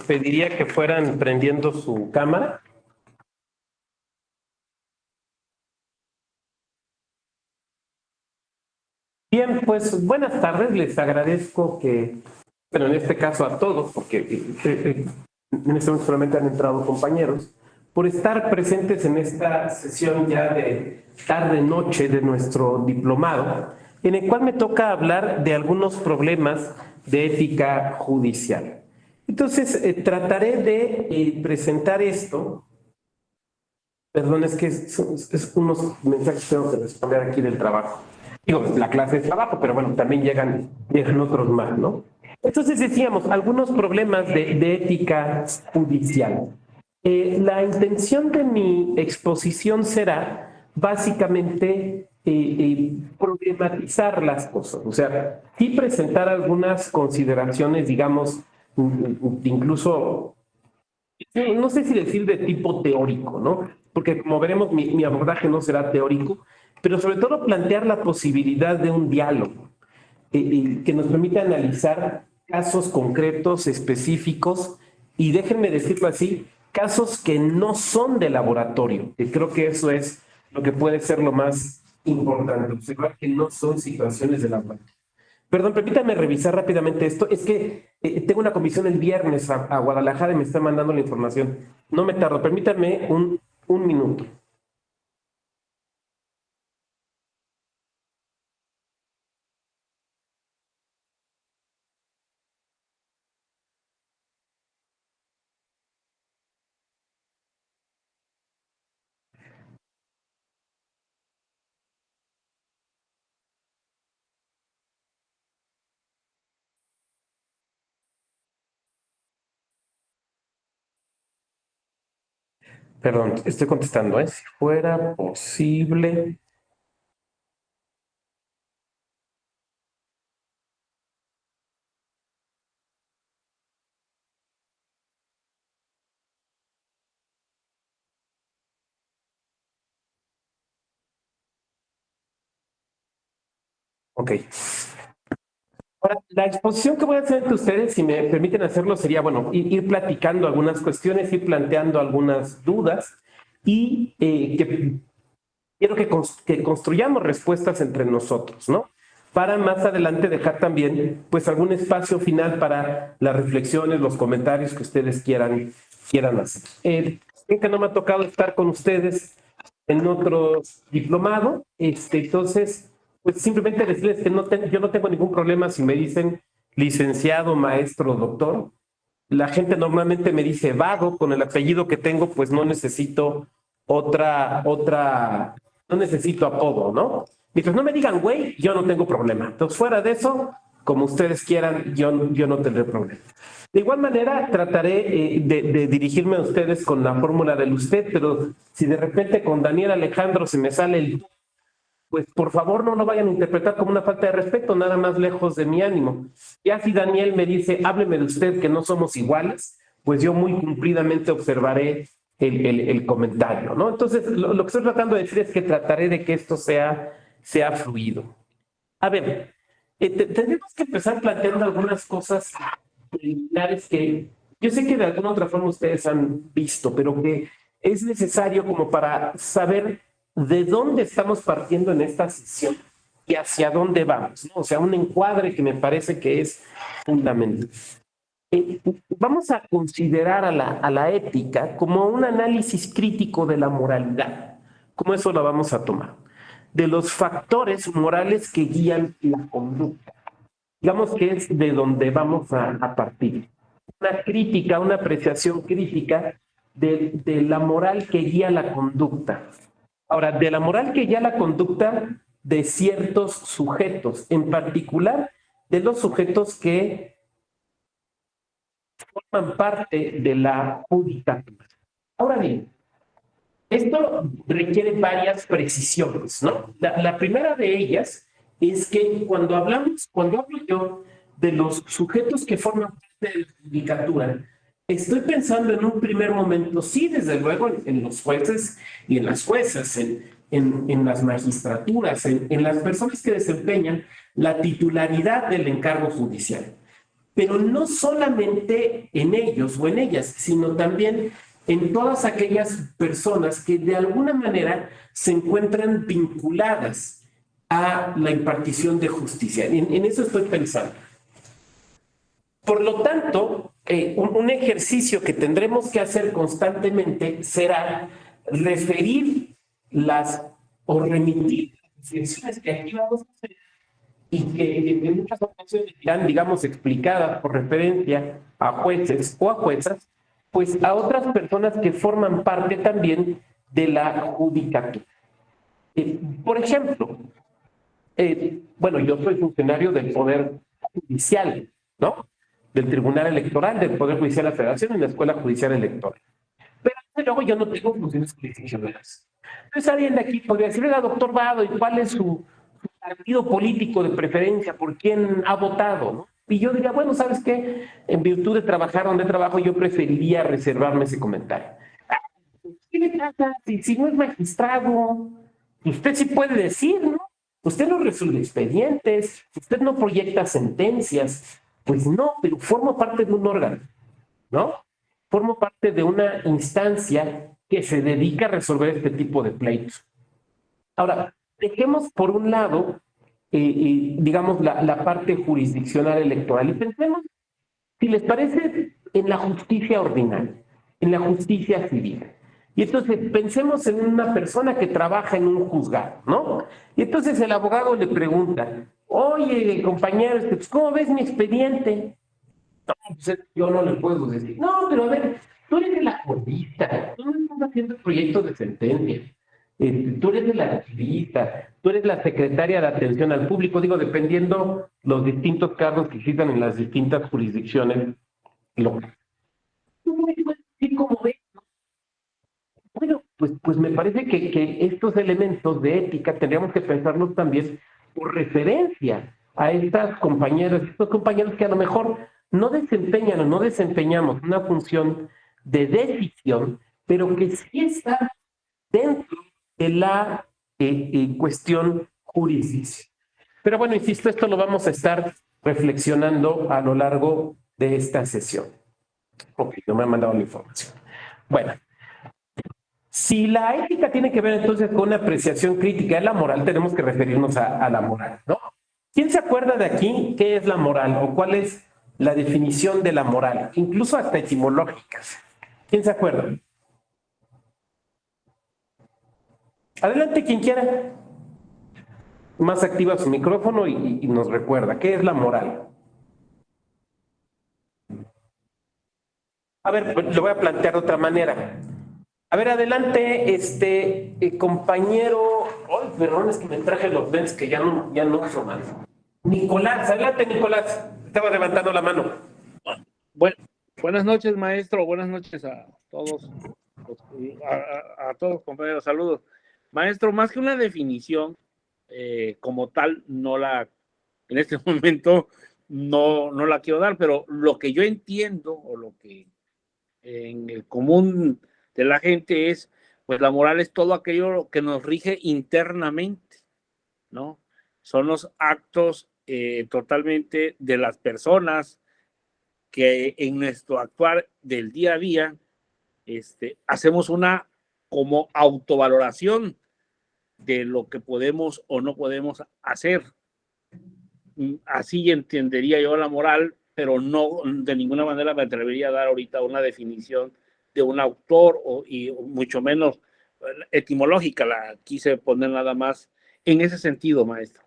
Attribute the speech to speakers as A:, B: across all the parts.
A: pediría que fueran prendiendo su cámara. Bien, pues buenas tardes, les agradezco que, bueno, en este caso a todos, porque en este momento solamente han entrado compañeros, por estar presentes en esta sesión ya de tarde-noche de nuestro diplomado, en el cual me toca hablar de algunos problemas de ética judicial. Entonces, trataré de presentar esto. Perdón, es que es unos mensajes que tengo que responder aquí del trabajo. Digo, la clase es trabajo, pero bueno, también llegan otros más, ¿no? Entonces decíamos, algunos problemas de ética judicial. La intención de mi exposición será básicamente problematizar las cosas, o sea, sí presentar algunas consideraciones, digamos, incluso no sé si decir de tipo teórico, ¿no? Porque como veremos, mi abordaje no será teórico, pero sobre todo plantear la posibilidad de un diálogo que nos permita analizar casos concretos, específicos, y déjenme decirlo así, casos que no son de laboratorio, que creo que eso es lo que puede ser lo más importante, observar que no son situaciones de laboratorio. Perdón, permítame revisar rápidamente esto. Es que tengo una comisión el viernes a Guadalajara y me está mandando la información. No me tardo, permítame un minuto. Perdón, estoy contestando, ¿eh? Si fuera posible. Ok. Ahora, la exposición que voy a hacer ante ustedes, si me permiten hacerlo, sería, bueno, ir platicando algunas cuestiones, ir planteando algunas dudas y que quiero que construyamos respuestas entre nosotros, ¿no? Para más adelante dejar también, pues, algún espacio final para las reflexiones, los comentarios que ustedes quieran hacer. Sé que no me ha tocado estar con ustedes en otro diplomado, entonces, pues, simplemente decirles que yo no tengo ningún problema si me dicen licenciado, maestro, doctor. La gente normalmente me dice vago, con el apellido que tengo, pues no necesito no necesito apodo, ¿no? Mientras no me digan güey, yo no tengo problema. Entonces, fuera de eso, como ustedes quieran, yo no tendré problema. De igual manera, trataré de dirigirme a ustedes con la fórmula del usted, pero si de repente con Daniel Alejandro se me sale el pues por favor no lo vayan a interpretar como una falta de respeto, nada más lejos de mi ánimo. Ya si Daniel me dice, hábleme de usted que no somos iguales, pues yo muy cumplidamente observaré el comentario, ¿no? Entonces, lo que estoy tratando de decir es que trataré de que esto sea fluido. A ver, tendremos que empezar planteando algunas cosas preliminares que yo sé que de alguna otra forma ustedes han visto, pero que es necesario como para saber de dónde estamos partiendo en esta sesión y hacia dónde vamos, ¿no? O sea, un encuadre que me parece que es fundamental. Vamos a considerar a la ética como un análisis crítico de la moralidad. ¿Cómo eso lo vamos a tomar? De los factores morales que guían la conducta. Digamos que es de donde vamos a partir. Una crítica, una apreciación crítica de la moral que guía la conducta. Ahora, de la moral que guía la conducta de ciertos sujetos, en particular de los sujetos que forman parte de la judicatura. Ahora bien, esto requiere varias precisiones, ¿no? La primera de ellas es que cuando hablo yo de los sujetos que forman parte de la judicatura, estoy pensando en un primer momento, sí, desde luego, en los jueces y en las juezas, en las magistraturas, en las personas que desempeñan la titularidad del encargo judicial. pero no solamente en ellos o en ellas, sino también en todas aquellas personas que de alguna manera se encuentran vinculadas a la impartición de justicia. En eso estoy pensando. Por lo tanto, un ejercicio que tendremos que hacer constantemente será referir las o remitir las reflexiones que aquí vamos a hacer y que en muchas ocasiones irán, digamos, explicadas por referencia a jueces o a juezas, pues a otras personas que forman parte también de la judicatura. Por ejemplo, bueno, yo soy funcionario del Poder Judicial, ¿no? Del Tribunal Electoral, del Poder Judicial de la Federación y la Escuela Judicial Electoral. Pero luego yo no tengo funciones jurisdiccionales. Entonces alguien de aquí podría decir, oiga, doctor Vado, ¿y cuál es su partido político de preferencia? ¿Por quién ha votado? ¿No? Y yo diría, bueno, ¿sabes qué? En virtud de trabajar donde trabajo, yo preferiría reservarme ese comentario. ¿Qué le pasa? Si no es magistrado, usted sí puede decir, ¿no? Usted no resuelve expedientes, usted no proyecta sentencias. Pues no, pero forma parte de un órgano, ¿no? Formo parte de una instancia que se dedica a resolver este tipo de pleitos. Ahora, dejemos por un lado, digamos, la parte jurisdiccional electoral y pensemos, si les parece, en la justicia ordinaria, en la justicia civil. Y entonces pensemos en una persona que trabaja en un juzgado, ¿no? Y entonces el abogado le pregunta, oye, compañero, pues, ¿cómo ves mi expediente? No, pues yo no le puedo decir, no, pero a ver, tú eres el acordista, tú no estás haciendo el proyecto de sentencia, tú eres el activista, tú eres la secretaria de atención al público, digo, dependiendo los distintos cargos que existan en las distintas jurisdicciones locales. Tú me puedes decir cómo ves. Bueno, pues me parece que estos elementos de ética tendríamos que pensarlos también por referencia a estas compañeras, estos compañeros que a lo mejor no desempeñan o no desempeñamos una función de decisión, pero que sí están dentro de la cuestión jurídica. Pero bueno, insisto, esto lo vamos a estar reflexionando a lo largo de esta sesión. Ok, no me han mandado la información. Bueno, si la ética tiene que ver entonces con una apreciación crítica de la moral, tenemos que referirnos a la moral, ¿no? ¿Quién se acuerda de aquí qué es la moral o cuál es la definición de la moral? Incluso hasta etimológicas. ¿Quién se acuerda? Adelante, quien quiera. Más activa su micrófono y nos recuerda. ¿Qué es la moral? A ver, lo voy a plantear de otra manera. A ver, adelante, compañero. Oh, perdón, es que me traje los lentes que ya no uso más. Nicolás, adelante, Nicolás. Estaba levantando la mano.
B: Bueno, buenas noches, maestro. Buenas noches a todos, a todos, compañeros. Saludos. Maestro, más que una definición como tal, en este momento no la quiero dar, pero lo que yo entiendo o lo que en el común de la gente es, pues la moral es todo aquello que nos rige internamente, ¿no? Son los actos totalmente de las personas que en nuestro actuar del día a día hacemos una como autovaloración de lo que podemos o no podemos hacer. Así entendería yo la moral, pero no de ninguna manera me atrevería a dar ahorita una definición de un autor y mucho menos etimológica. La quise poner nada más en ese sentido, maestro.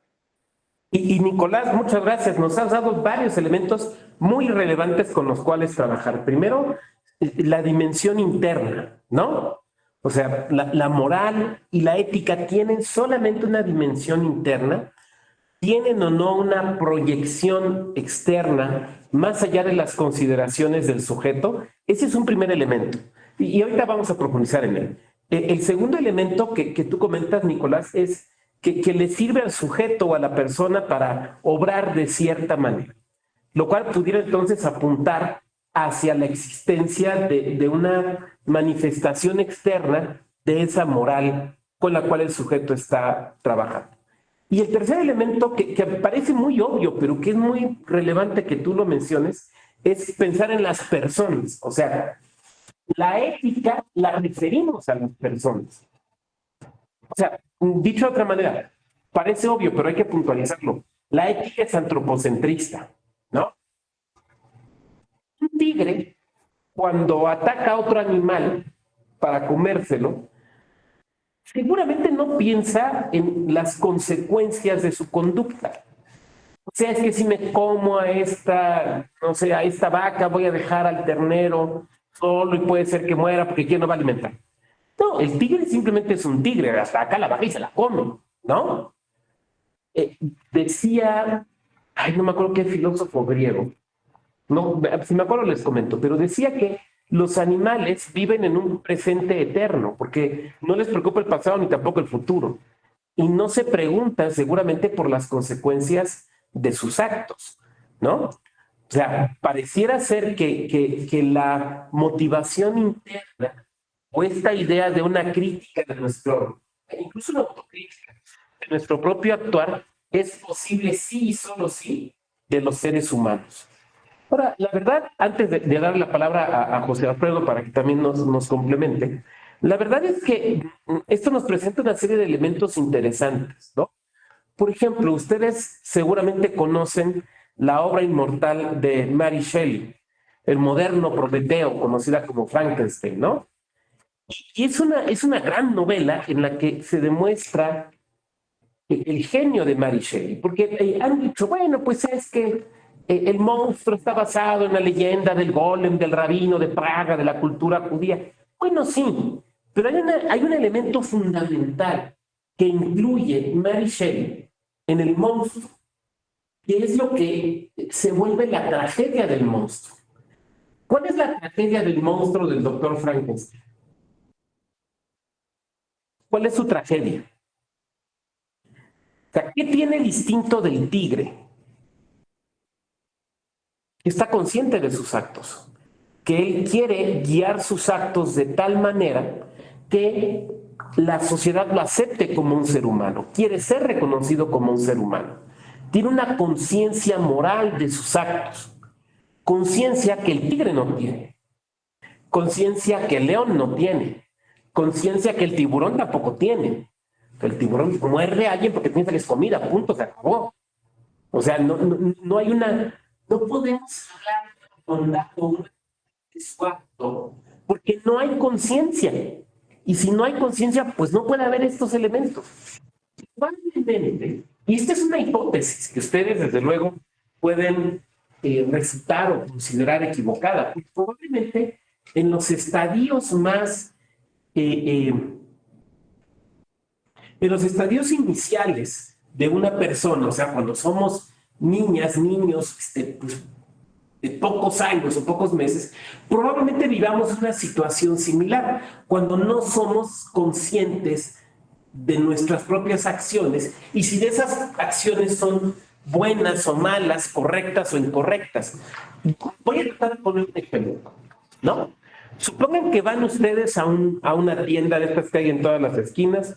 A: Y Nicolás, muchas gracias. Nos has dado varios elementos muy relevantes con los cuales trabajar. Primero, la dimensión interna, ¿no? O sea, la moral y la ética tienen solamente una dimensión interna, tienen o no una proyección externa más allá de las consideraciones del sujeto. Ese es un primer elemento. Y ahorita vamos a profundizar en él. El segundo elemento que tú comentas, Nicolás, es que le sirve al sujeto o a la persona para obrar de cierta manera, lo cual pudiera entonces apuntar hacia la existencia de una manifestación externa de esa moral con la cual el sujeto está trabajando. Y el tercer elemento que parece muy obvio, pero que es muy relevante que tú lo menciones, es pensar en las personas. O sea, la ética la referimos a las personas. O sea, dicho de otra manera, parece obvio, pero hay que puntualizarlo. La ética es antropocentrista, ¿no? Un tigre, cuando ataca a otro animal para comérselo, seguramente no piensa en las consecuencias de su conducta. O sea, es que si me como a esta, no sé, a esta vaca, voy a dejar al ternero solo y puede ser que muera porque ¿quién lo va a alimentar? No, el tigre simplemente es un tigre, ataca a la vaca y se la come, ¿no? Eh, decía, ay, no me acuerdo qué filósofo griego, no, si me acuerdo les comento, pero decía que los animales viven en un presente eterno, porque no les preocupa el pasado ni tampoco el futuro, y no se preguntan seguramente por las consecuencias de sus actos, ¿no? O sea, pareciera ser que la motivación interna o esta idea de una crítica de nuestro, incluso una autocrítica, de nuestro propio actuar, es posible sí y solo sí de los seres humanos. Ahora, la verdad, antes de dar la palabra a José Alfredo para que también nos complemente, la verdad es que esto nos presenta una serie de elementos interesantes, ¿no? Por ejemplo, ustedes seguramente conocen la obra inmortal de Mary Shelley, el moderno Prometeo, conocida como Frankenstein, ¿no? Y es una gran novela en la que se demuestra el genio de Mary Shelley, porque han dicho, bueno, pues es que el monstruo está basado en la leyenda del golem, del rabino de Praga, de la cultura judía. Bueno, sí, pero hay un elemento fundamental que incluye Mary Shelley en el monstruo, que es lo que se vuelve la tragedia del monstruo. ¿Cuál es la tragedia del monstruo del doctor Frankenstein? ¿Cuál es su tragedia? O sea, ¿qué tiene distinto del tigre? Está consciente de sus actos, que él quiere guiar sus actos de tal manera que la sociedad lo acepte como un ser humano, quiere ser reconocido como un ser humano. Tiene una conciencia moral de sus actos, conciencia que el tigre no tiene, conciencia que el león no tiene, conciencia que el tiburón tampoco tiene. El tiburón muerde a alguien porque piensa que es comida, punto, se acabó. O sea, no hay una, no podemos hablar con datos de su acto porque no hay conciencia. Y si no hay conciencia, pues no puede haber estos elementos. Probablemente, y esta es una hipótesis que ustedes desde luego pueden refutar o considerar equivocada, pues probablemente en los estadios más, eh, eh, en los estadios iniciales de una persona, o sea, cuando somos niñas, niños, pues, de pocos años o pocos meses, probablemente vivamos una situación similar, cuando no somos conscientes de nuestras propias acciones y si de esas acciones son buenas o malas, correctas o incorrectas. Voy a tratar de poner un ejemplo, ¿no? Supongan que van ustedes a una tienda de estas que hay en todas las esquinas,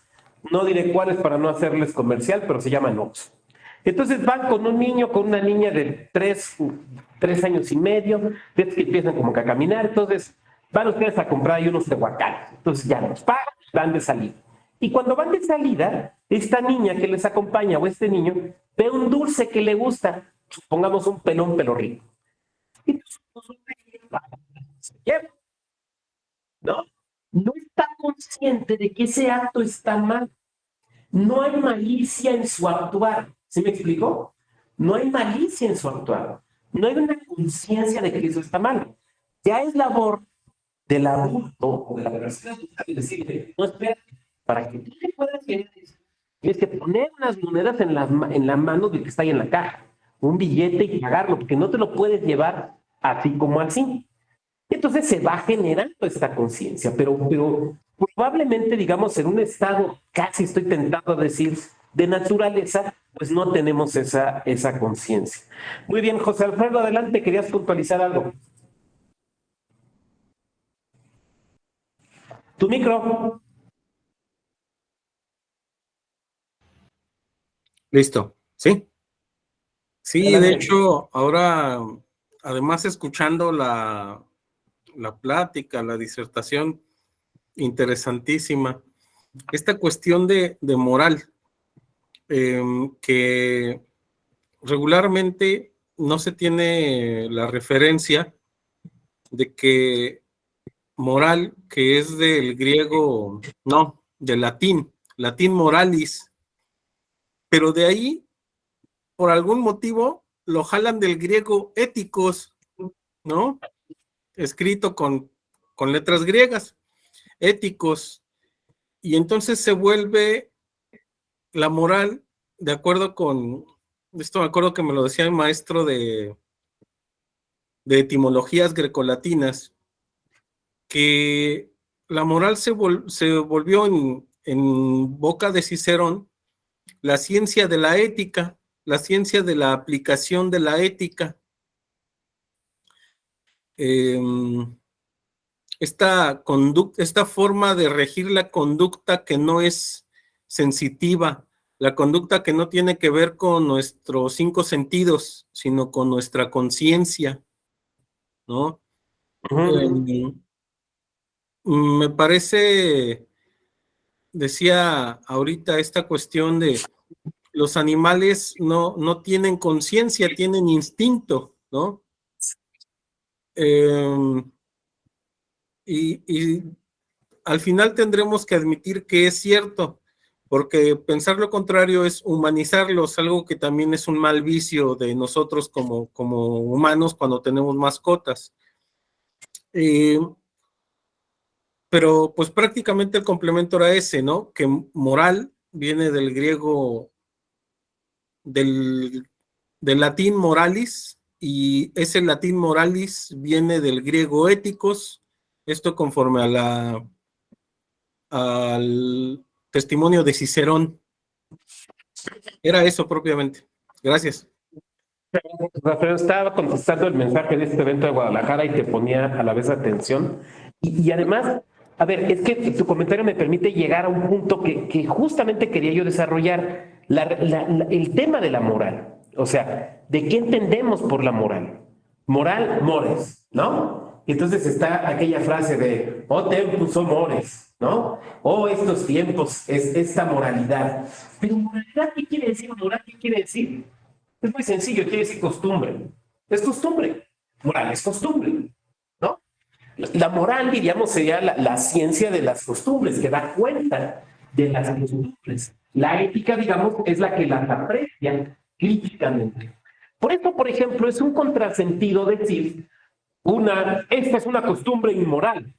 A: no diré cuáles para no hacerles comercial, pero se llaman Oxxo. Entonces van con un niño, con una niña de 3 años y medio, ves que empiezan como que a caminar, entonces van ustedes a comprar ahí unos tehuacanes, entonces ya los pagan, van de salida. Y cuando van de salida, esta niña que les acompaña o este niño ve un dulce que le gusta, supongamos un pelón pelo rico. Y se lleva, ¿no? No está consciente de que ese acto está mal. No hay malicia en su actuar. ¿Sí me explicó? No hay malicia en su actuar. No hay una conciencia de que eso está mal. Ya es labor del adulto o de la persona de decirle, no, espera, para que tú te puedas ver eso, tienes que poner unas monedas en la mano del que está ahí en la caja, un billete y pagarlo, porque no te lo puedes llevar así como así. Entonces se va generando esta conciencia, pero probablemente, digamos, en un estado, casi estoy tentado a decir, de naturaleza, pues no tenemos esa conciencia. Muy bien, José Alfredo, adelante, querías puntualizar algo. Tu micro.
C: Listo, ¿sí? Sí, de
A: Adelante.
C: hecho, ahora, además escuchando la plática, la disertación, interesantísima. Esta cuestión de moral, que regularmente no se tiene la referencia de que moral, que es del griego, no, del latín moralis, pero de ahí, por algún motivo, lo jalan del griego éticos, ¿no? Escrito con letras griegas, éticos, y entonces se vuelve la moral, de acuerdo con, esto me acuerdo que me lo decía el maestro de etimologías grecolatinas, que la moral se volvió en boca de Cicerón la ciencia de la ética, la ciencia de la aplicación de la ética. Eh, esta forma de regir la conducta que no es sensitiva, la conducta que no tiene que ver con nuestros 5 sentidos, sino con nuestra conciencia, ¿no? Me parece, decía ahorita esta cuestión de los animales no tienen conciencia, tienen instinto, ¿no? Y al final tendremos que admitir que es cierto, porque pensar lo contrario es humanizarlos, algo que también es un mal vicio de nosotros como humanos cuando tenemos mascotas. Pero pues prácticamente el complemento era ese, ¿no? Que moral viene del griego, del latín moralis, y ese latín moralis viene del griego éticos, esto conforme al testimonio de Cicerón. Era eso propiamente. Gracias.
A: Rafael, estaba contestando el mensaje de este evento de Guadalajara y te ponía a la vez atención. Y además, a ver, es que tu comentario me permite llegar a un punto que justamente quería yo desarrollar, el tema de la moral. O sea, ¿de qué entendemos por la moral? Moral, mores, ¿no? Y entonces está aquella frase de, oh tempus, oh mores, ¿no? Oh, estos tiempos, es esta moralidad. Pero moralidad, ¿qué quiere decir? Moral, ¿qué quiere decir? Es muy sencillo, quiere decir costumbre. Es costumbre. Moral es costumbre, ¿no? La moral, diríamos, sería la ciencia de las costumbres, que da cuenta de las costumbres. La ética, digamos, es la que las aprecia críticamente. Por eso, por ejemplo, es un contrasentido decir, esta es una costumbre inmoral.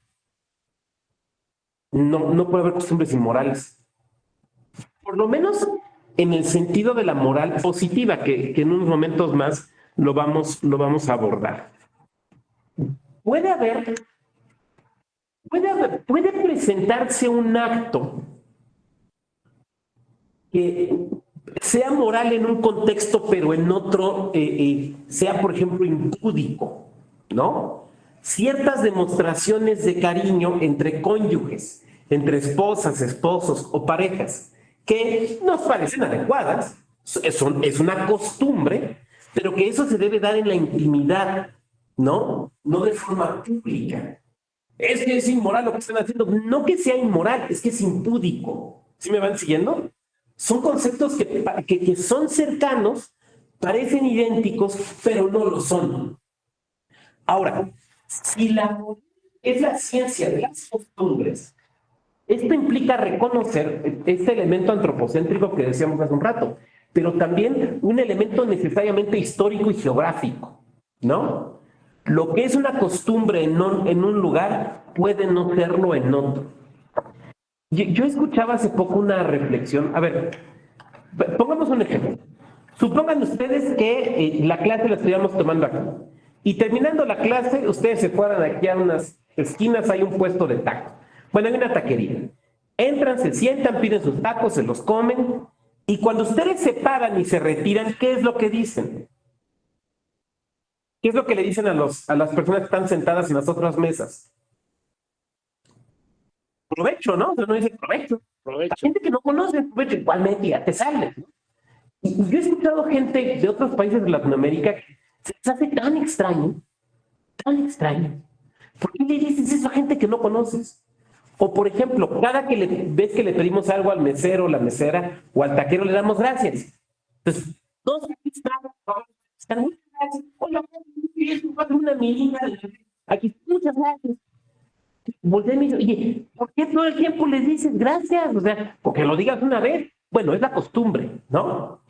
A: No puede haber costumbres inmorales. Por lo menos en el sentido de la moral positiva, que en unos momentos más lo vamos a abordar. Puede presentarse un acto que sea moral en un contexto, pero en otro sea, por ejemplo, impúdico, ¿no? Ciertas demostraciones de cariño entre cónyuges, entre esposas, esposos o parejas, que nos parecen adecuadas, es una costumbre, pero que eso se debe dar en la intimidad, ¿no? No de forma pública. Es que es inmoral lo que están haciendo. No que sea inmoral, es que es impúdico. ¿Sí me van siguiendo? Son conceptos que son cercanos, parecen idénticos, pero no lo son. Ahora, si la moral es la ciencia de las costumbres, esto implica reconocer este elemento antropocéntrico que decíamos hace un rato, pero también un elemento necesariamente histórico y geográfico, ¿no? Lo que es una costumbre en un lugar puede no serlo en otro. Yo escuchaba hace poco una reflexión. A ver, pongamos un ejemplo. Supongan ustedes que la clase la estuviéramos tomando aquí. Y terminando la clase, ustedes se fueran aquí a unas esquinas, hay un puesto de tacos. Bueno, hay una taquería. Entran, se sientan, piden sus tacos, se los comen. Y cuando ustedes se paran y se retiran, ¿qué es lo que dicen? ¿Qué es lo que le dicen a las personas que están sentadas en las otras mesas? Provecho, ¿no? Uno dice provecho.
B: Provecho.
A: La gente que no conoce, provecho, igualmente ya te sale, ¿no? Y yo he escuchado gente de otros países de Latinoamérica que se les hace tan extraño, tan extraño. ¿Por qué le dices eso a gente que no conoces? O, por ejemplo, cada que ves que le pedimos algo al mesero, la mesera o al taquero, le damos gracias. Entonces, todos aquí están muchas gracias. Hola, una amiga. Aquí, muchas gracias. Voltea y me dice, oye, ¿por qué todo el tiempo les dices gracias? O sea, porque lo digas una vez. Bueno, es la costumbre, ¿no?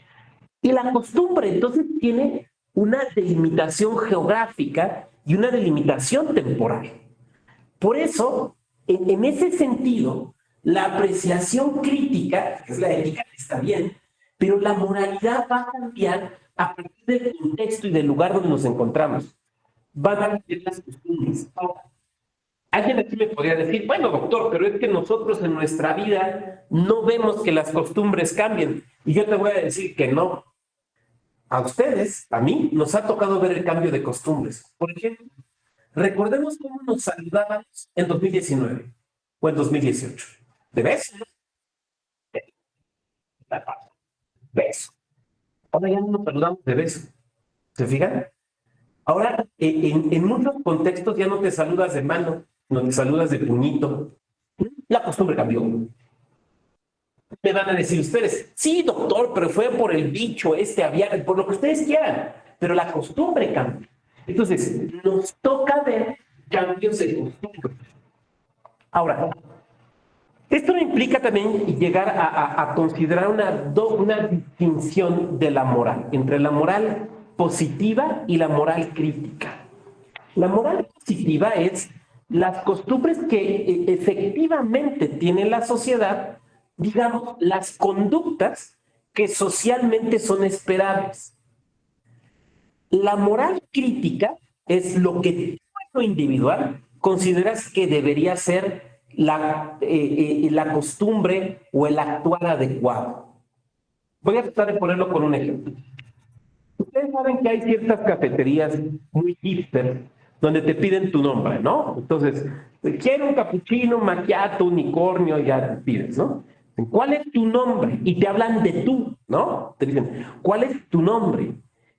A: Y la costumbre entonces tiene una delimitación geográfica y una delimitación temporal. Por eso, en ese sentido, la apreciación crítica, que es la ética, está bien, pero la moralidad va a cambiar a partir del contexto y del lugar donde nos encontramos. Van a cambiar las costumbres. Ahora, alguien aquí me podría decir, bueno, doctor, pero es que nosotros en nuestra vida no vemos que las costumbres cambien. Y yo te voy a decir que no. A ustedes, a mí, nos ha tocado ver el cambio de costumbres. Por ejemplo, recordemos cómo nos saludábamos en 2019 o en 2018. De beso. Beso. Ahora ya no nos saludamos de beso. ¿Se fijan? Ahora, en muchos contextos ya no te saludas de mano, no te saludas de puñito. La costumbre cambió. Me van a decir ustedes, sí, doctor, pero fue por el bicho aviar, por lo que ustedes quieran, pero la costumbre cambia. Entonces, nos toca ver cambios de costumbre. Ahora, esto no implica también llegar a considerar una distinción de la moral, entre la moral positiva y la moral crítica. La moral positiva es las costumbres que efectivamente tiene la sociedad, digamos, las conductas que socialmente son esperables. La moral crítica es lo que tú en lo individual consideras que debería ser la costumbre o el actuar adecuado. Voy a tratar de ponerlo con un ejemplo. Ustedes saben que hay ciertas cafeterías muy hipster donde te piden tu nombre, ¿no? Entonces, quiero un capuchino, macchiato, unicornio, ya te pides, ¿no? ¿Cuál es tu nombre? Y te hablan de tú, ¿no? Te dicen, ¿cuál es tu nombre?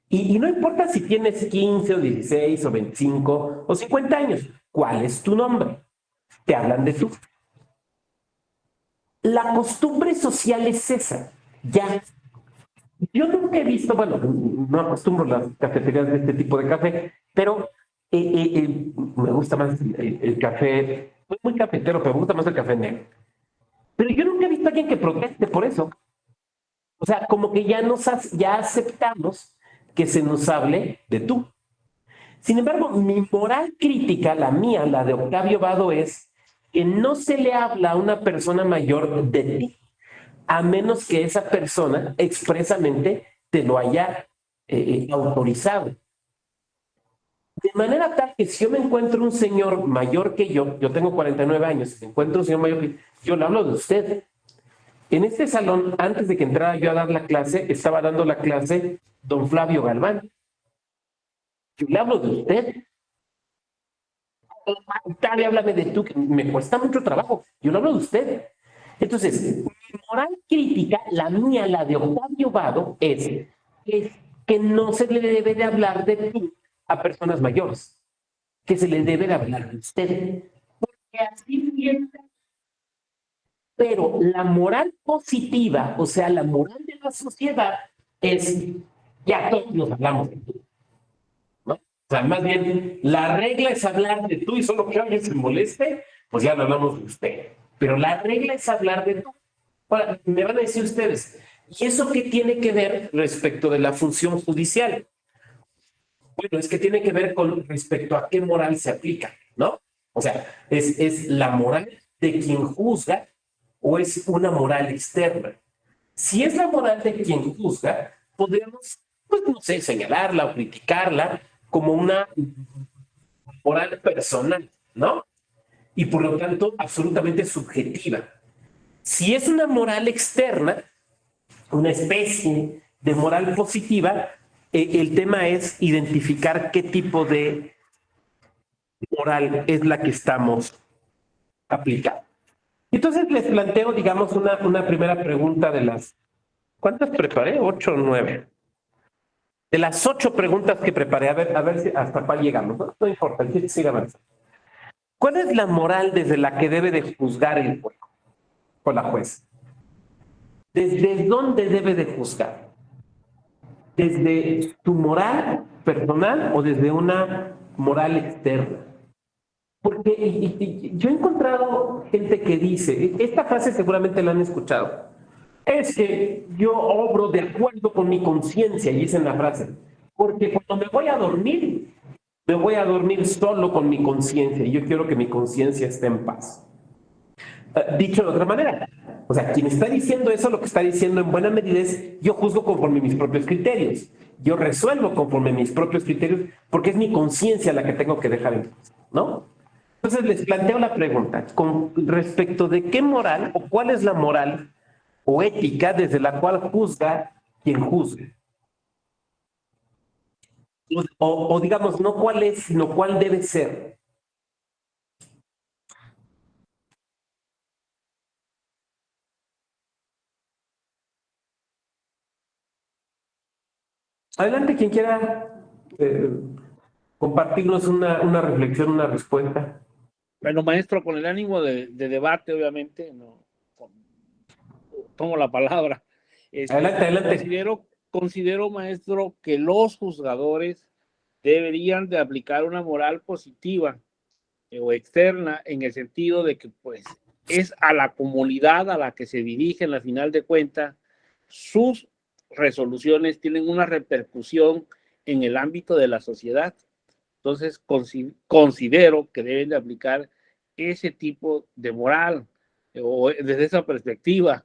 A: Y no importa si tienes 15 o 16 o 25 o 50 años, ¿cuál es tu nombre? Te hablan de tú. La costumbre social es esa, ya. Yo nunca he visto, bueno, no acostumbro las cafeterías de este tipo de café, pero me gusta más el café, soy muy cafetero, pero me gusta más el café negro. Pero yo nunca he visto a alguien que proteste por eso. O sea, como que ya aceptamos que se nos hable de tú. Sin embargo, mi moral crítica, la mía, la de Octavio Vado, es que no se le habla a una persona mayor de ti, a menos que esa persona expresamente te lo haya autorizado. De manera tal que si yo me encuentro un señor mayor que yo tengo 49 años, si me encuentro un señor mayor que yo le hablo de usted. En este salón, antes de que entrara yo a dar la clase, estaba dando la clase don Flavio Galván. Yo le hablo de usted. Dale, háblame de tú, que me cuesta mucho trabajo. Yo le hablo de usted. Entonces, mi moral crítica, la mía, la de Octavio Vado, es que no se le debe de hablar de tú a personas mayores, que se le debe de hablar de usted. Porque así piensa. Pero la moral positiva, o sea, la moral de la sociedad, es ya todos nos hablamos de tú, ¿no? O sea, más bien, la regla es hablar de tú y solo que alguien se moleste, pues ya no hablamos de usted. Pero la regla es hablar de tú. Ahora, me van a decir ustedes, ¿y eso qué tiene que ver respecto de la función judicial? Bueno, es que tiene que ver con respecto a qué moral se aplica, ¿no? O sea, es la moral de quien juzga o es una moral externa. Si es la moral de quien juzga, podemos, pues no sé, señalarla o criticarla como una moral personal, ¿no? Y por lo tanto, absolutamente subjetiva. Si es una moral externa, una especie de moral positiva, el tema es identificar qué tipo de moral es la que estamos aplicando. Entonces les planteo, digamos, una primera pregunta de las ¿Cuántas preparé? 8 o 9. De las 8 preguntas que preparé, a ver si hasta cuál llegamos. No importa, el chiste sigue avanzando. ¿Cuál es la moral desde la que debe de juzgar el juez o la jueza? ¿Desde dónde debe de juzgar? ¿Desde tu moral personal o desde una moral externa? Porque yo he encontrado gente que dice, esta frase seguramente la han escuchado, es que yo obro de acuerdo con mi conciencia, y dicen la frase, porque cuando me voy a dormir solo con mi conciencia, y yo quiero que mi conciencia esté en paz. Dicho de otra manera, o sea, quien está diciendo eso, lo que está diciendo en buena medida es, yo juzgo conforme mis propios criterios, yo resuelvo conforme mis propios criterios, porque es mi conciencia la que tengo que dejar en paz, ¿no? Entonces les planteo la pregunta, con respecto de qué moral, o cuál es la moral o ética desde la cual juzga quien juzgue. O digamos, no cuál es, sino cuál debe ser. Adelante, quien quiera compartirnos una reflexión, una respuesta.
B: Bueno, maestro, con el ánimo de debate, obviamente, no tomo la palabra.
A: Adelante.
B: Considero, maestro, que los juzgadores deberían de aplicar una moral positiva o externa, en el sentido de que, pues, es a la comunidad a la que se dirigen, al final de cuentas, sus resoluciones tienen una repercusión en el ámbito de la sociedad. Entonces, considero que deben de aplicar ese tipo de moral, o desde esa perspectiva,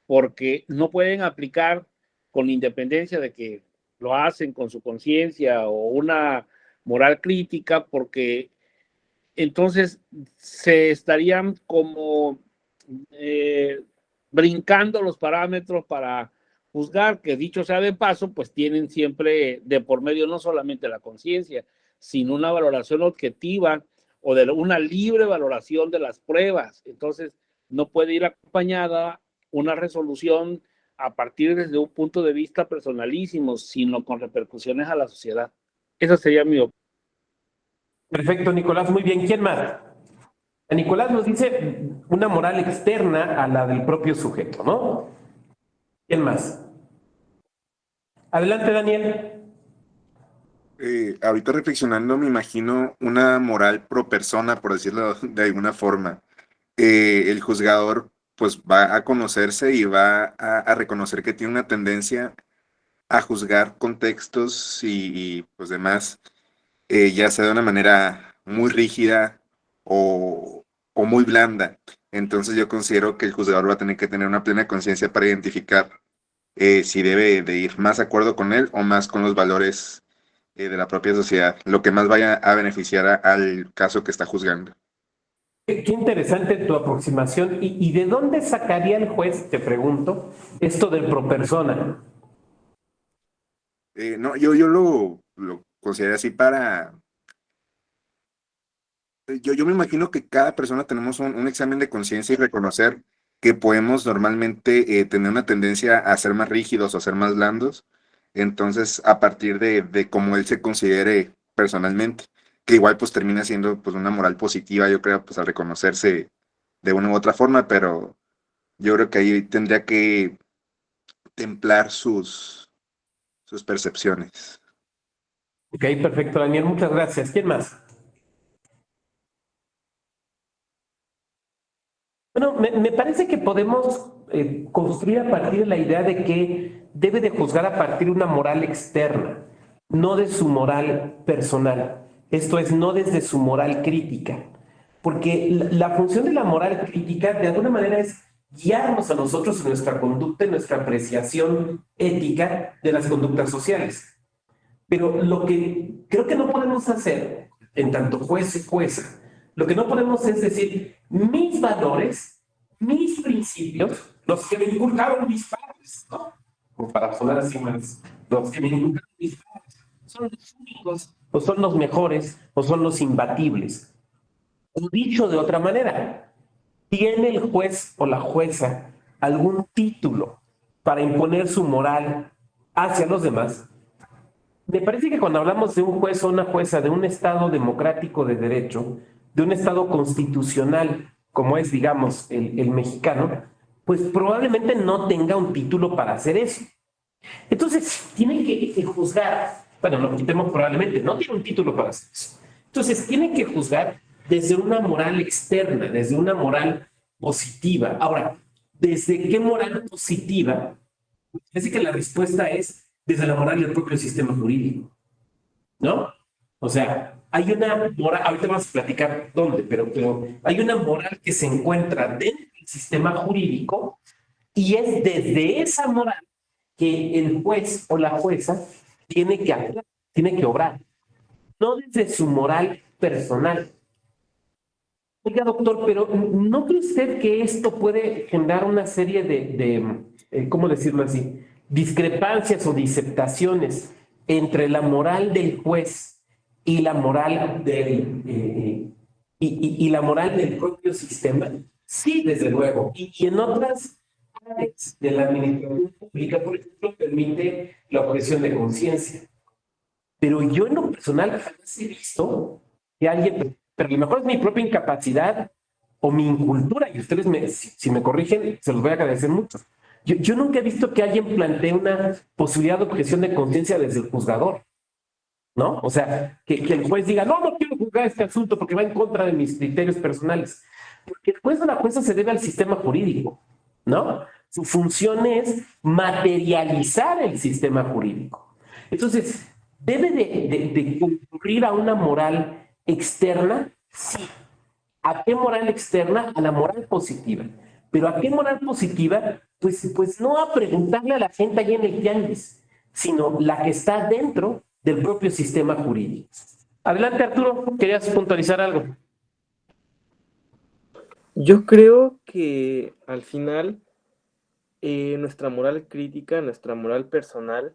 B: porque no pueden aplicar con independencia de que lo hacen con su conciencia o una moral crítica, porque entonces se estarían como brincando los parámetros para juzgar, que dicho sea de paso, pues tienen siempre de por medio no solamente la conciencia, sino una valoración objetiva o de una libre valoración de las pruebas. Entonces, no puede ir acompañada una resolución a partir desde un punto de vista personalísimo, sino con repercusiones a la sociedad. Esa sería mi opinión.
A: Perfecto, Nicolás, muy bien. ¿Quién más? Nicolás nos dice una moral externa a la del propio sujeto, ¿no? ¿Quién más? Adelante, Daniel.
D: Ahorita reflexionando, me imagino una moral pro persona, por decirlo de alguna forma. El juzgador pues va a conocerse y va a reconocer que tiene una tendencia a juzgar contextos pues demás, ya sea de una manera muy rígida o muy blanda. Entonces yo considero que el juzgador va a tener que tener una plena conciencia para identificar si debe de ir más de acuerdo con él o más con los valores de la propia sociedad, lo que más vaya a beneficiar al caso que está juzgando.
A: Qué interesante tu aproximación. ¿Y de dónde sacaría el juez, te pregunto, esto del pro persona?
D: No, yo lo considero así para... Yo me imagino que cada persona tenemos un examen de conciencia y reconocer que podemos normalmente tener una tendencia a ser más rígidos o a ser más blandos. Entonces, a partir de cómo él se considere personalmente, que igual pues termina siendo pues una moral positiva, yo creo, pues al reconocerse de una u otra forma, pero yo creo que ahí tendría que templar sus percepciones.
A: Ok, perfecto, Daniel, muchas gracias. ¿Quién más? Bueno, me parece que podemos construir a partir de la idea de que debe de juzgar a partir de una moral externa, no de su moral personal. Esto es, no desde su moral crítica. Porque la función de la moral crítica, de alguna manera, es guiarnos a nosotros en nuestra conducta, en nuestra apreciación ética de las conductas sociales. Pero lo que creo que no podemos hacer, en tanto juez y jueza, lo que no podemos es decir, mis valores, mis principios, los que me inculcaron mis padres, ¿no? Como para sonar así más, los que me inculcaron mis padres, son los únicos, o son los mejores, o son los imbatibles. O dicho de otra manera, ¿tiene el juez o la jueza algún título para imponer su moral hacia los demás, me parece que cuando hablamos de un juez o una jueza de un Estado democrático de derecho, de un Estado constitucional, como es, digamos, el mexicano, pues probablemente no tenga un título para hacer eso. Entonces, tienen que juzgar, bueno, no quitemos probablemente, no tiene un título para hacer eso. Entonces, tienen que juzgar desde una moral externa, desde una moral positiva. Ahora, ¿desde qué moral positiva? Parece que la respuesta es desde la moral del propio sistema jurídico, ¿no? O sea, hay una moral, ahorita vamos a platicar dónde, pero hay una moral que se encuentra dentro del sistema jurídico y es desde esa moral que el juez o la jueza tiene que actuar, tiene que obrar, no desde su moral personal. Oiga, doctor, pero ¿no cree usted que esto puede generar una serie ¿cómo decirlo así? Discrepancias o disertaciones entre la moral del juez y la moral y la moral del propio sistema? Sí, desde luego. Y en otras áreas de la administración pública, por ejemplo, permite la objeción de conciencia. Pero yo en lo personal jamás he visto que alguien, pero a lo mejor es mi propia incapacidad o mi incultura, y ustedes si me corrigen, se los voy a agradecer mucho. Yo nunca he visto que alguien plantee una posibilidad de objeción de conciencia desde el juzgador, ¿no? O sea, que el juez diga, no quiero juzgar este asunto porque va en contra de mis criterios personales. Porque el juez o la jueza se debe al sistema jurídico, ¿no? Su función es materializar el sistema jurídico. Entonces, ¿debe de concurrir a una moral externa? Sí. ¿A qué moral externa? A la moral positiva. ¿Pero a qué moral positiva? Pues no a preguntarle a la gente allá en el tianguis, sino la que está dentro del propio sistema jurídico. Adelante, Arturo, ¿querías puntualizar algo?
E: Yo creo que al final nuestra moral crítica, nuestra moral personal,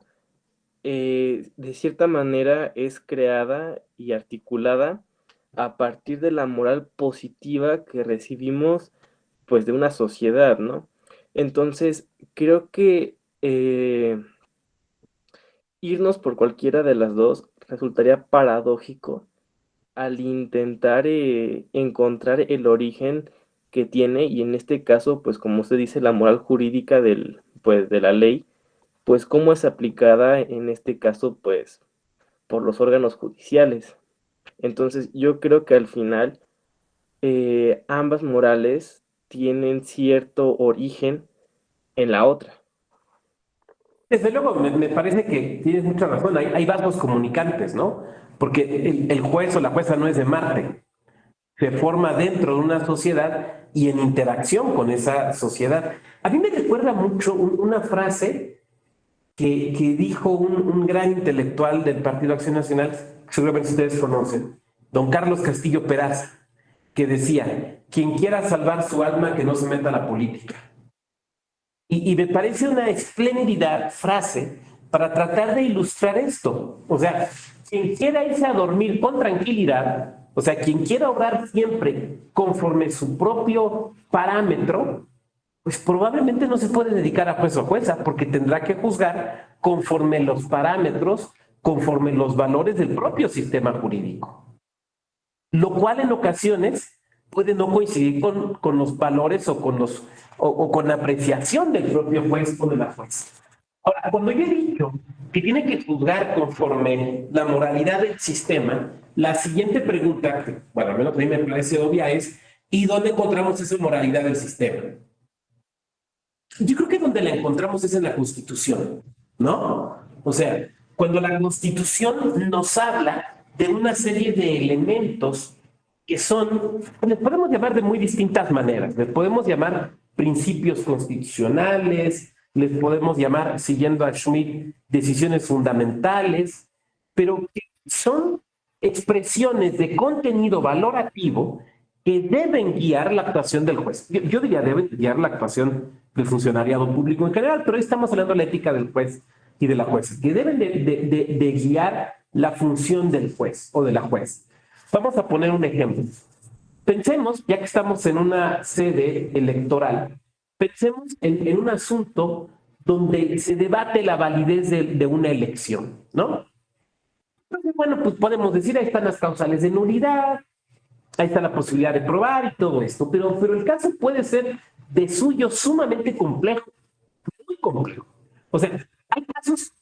E: de cierta manera es creada y articulada a partir de la moral positiva que recibimos pues de una sociedad, ¿no? Entonces, creo que irnos por cualquiera de las dos resultaría paradójico al intentar encontrar el origen que tiene, y en este caso, pues como se dice, la moral jurídica pues, de la ley, pues cómo es aplicada en este caso, pues por los órganos judiciales. Entonces, yo creo que al final ambas morales tienen cierto origen en la otra.
A: Desde luego, me parece que tienes mucha razón. Hay vasos comunicantes, ¿no? Porque el juez o la jueza no es de Marte. Se forma dentro de una sociedad y en interacción con esa sociedad. A mí me recuerda mucho una frase que dijo un gran intelectual del Partido Acción Nacional, que seguramente ustedes conocen, don Carlos Castillo Peraza, que decía, quien quiera salvar su alma, que no se meta a la política. Y me parece una espléndida frase para tratar de ilustrar esto. O sea, quien quiera irse a dormir con tranquilidad, o sea, quien quiera obrar siempre conforme su propio parámetro, pues probablemente no se puede dedicar a juez o jueza, porque tendrá que juzgar conforme los parámetros, conforme los valores del propio sistema jurídico. Lo cual en ocasiones puede no coincidir con los valores o con la apreciación del propio juez o de la jueza. Ahora, cuando yo he dicho que tiene que juzgar conforme la moralidad del sistema, la siguiente pregunta, que, bueno, al menos a mí me parece obvia, es ¿y dónde encontramos esa moralidad del sistema? Yo creo que donde la encontramos es en la Constitución, ¿no? O sea, cuando la Constitución nos habla de una serie de elementos que son, les podemos llamar de muy distintas maneras, les podemos llamar principios constitucionales, les podemos llamar, siguiendo a Schmitt, decisiones fundamentales, pero que son expresiones de contenido valorativo que deben guiar la actuación del juez. Yo diría deben guiar la actuación del funcionariado público en general, pero hoy estamos hablando de la ética del juez y de la jueza, que deben de guiar la función del juez o de la juez. Vamos a poner un ejemplo. Pensemos, ya que estamos en una sede electoral, pensemos en un asunto donde se debate la validez de una elección, ¿no? Entonces, bueno, pues podemos decir, ahí están las causales de nulidad, ahí está la posibilidad de probar y todo esto, pero el caso puede ser de suyo sumamente complejo, muy complejo. O sea, hay casos,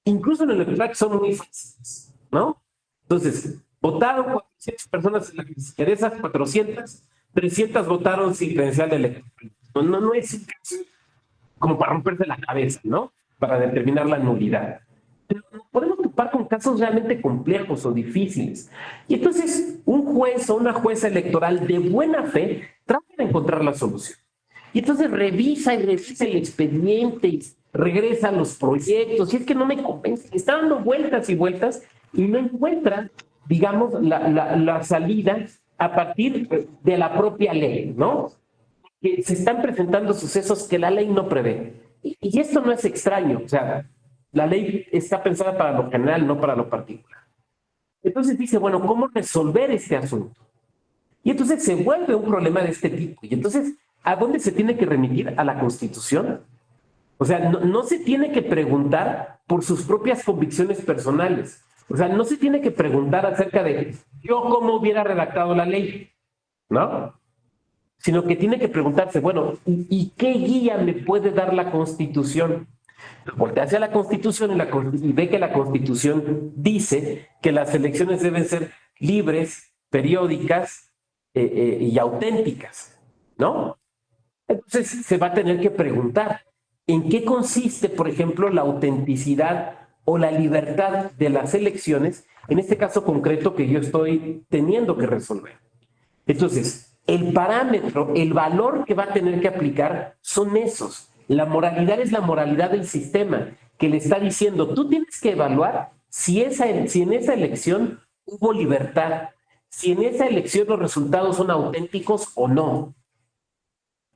A: incluso en el electoral, que son muy fáciles, ¿no? Entonces, votaron 400 personas en la que les interesa, 400, 300 votaron sin credencial de elector. No es un caso como para romperse la cabeza, ¿no? Para determinar la nulidad. Pero nos podemos topar con casos realmente complejos o difíciles. Y entonces un juez o una jueza electoral de buena fe trata de encontrar la solución. Y entonces revisa y revisa el expediente y regresa a los proyectos. Y es que no me convence. Está dando vueltas y vueltas y no encuentra, digamos, la salida a partir de la propia ley, ¿no? Que se están presentando sucesos que la ley no prevé. Y esto no es extraño. O sea, la ley está pensada para lo general, no para lo particular. Entonces dice, bueno, ¿cómo resolver este asunto? Y entonces se vuelve un problema de este tipo. Y entonces, ¿a dónde se tiene que remitir? A la Constitución. O sea, no se tiene que preguntar por sus propias convicciones personales. O sea, no se tiene que preguntar acerca de yo cómo hubiera redactado la ley, ¿no? Sino que tiene que preguntarse, bueno, ¿y qué guía me puede dar la Constitución? Voltea hacia la Constitución y ve que la Constitución dice que las elecciones deben ser libres, periódicas y auténticas, ¿no? Entonces se va a tener que preguntar, ¿en qué consiste, por ejemplo, la autenticidad o la libertad de las elecciones, en este caso concreto que yo estoy teniendo que resolver? Entonces, el parámetro, el valor que va a tener que aplicar son esos. La moralidad es la moralidad del sistema, que le está diciendo, tú tienes que evaluar si en esa elección hubo libertad, si en esa elección los resultados son auténticos o no.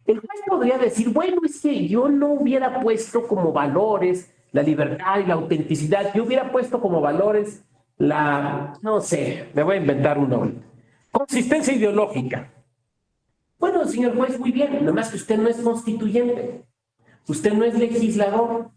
A: El juez podría decir, bueno, es que yo no hubiera puesto como valores la libertad y la autenticidad, yo hubiera puesto como valores no sé, me voy a inventar uno, consistencia ideológica. Bueno, señor juez, muy bien, nada más que usted no es constituyente, usted no es legislador.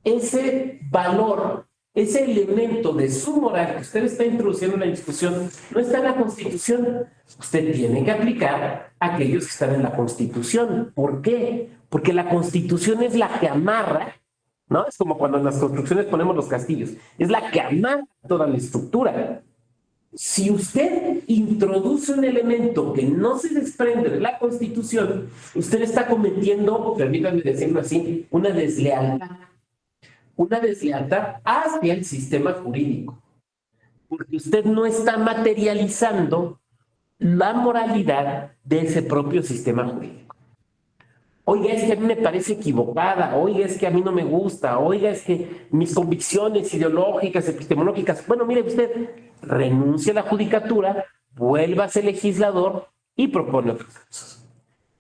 A: Ese valor, ese elemento de su moral que usted está introduciendo en la discusión no está en la Constitución. Usted tiene que aplicar a aquellos que están en la Constitución. ¿Por qué? Porque la Constitución es la que amarra, ¿no? Es como cuando en las construcciones ponemos los castillos, es la que amarra toda la estructura. Si usted introduce un elemento que no se desprende de la Constitución, usted está cometiendo, permítanme decirlo así, una deslealtad hacia el sistema jurídico, porque usted no está materializando la moralidad de ese propio sistema jurídico. Oiga, es que a mí me parece equivocada, oiga, es que a mí no me gusta, oiga, es que mis convicciones ideológicas, epistemológicas, bueno, mire usted, renuncia a la judicatura, vuelva a ser legislador y propone otros casos.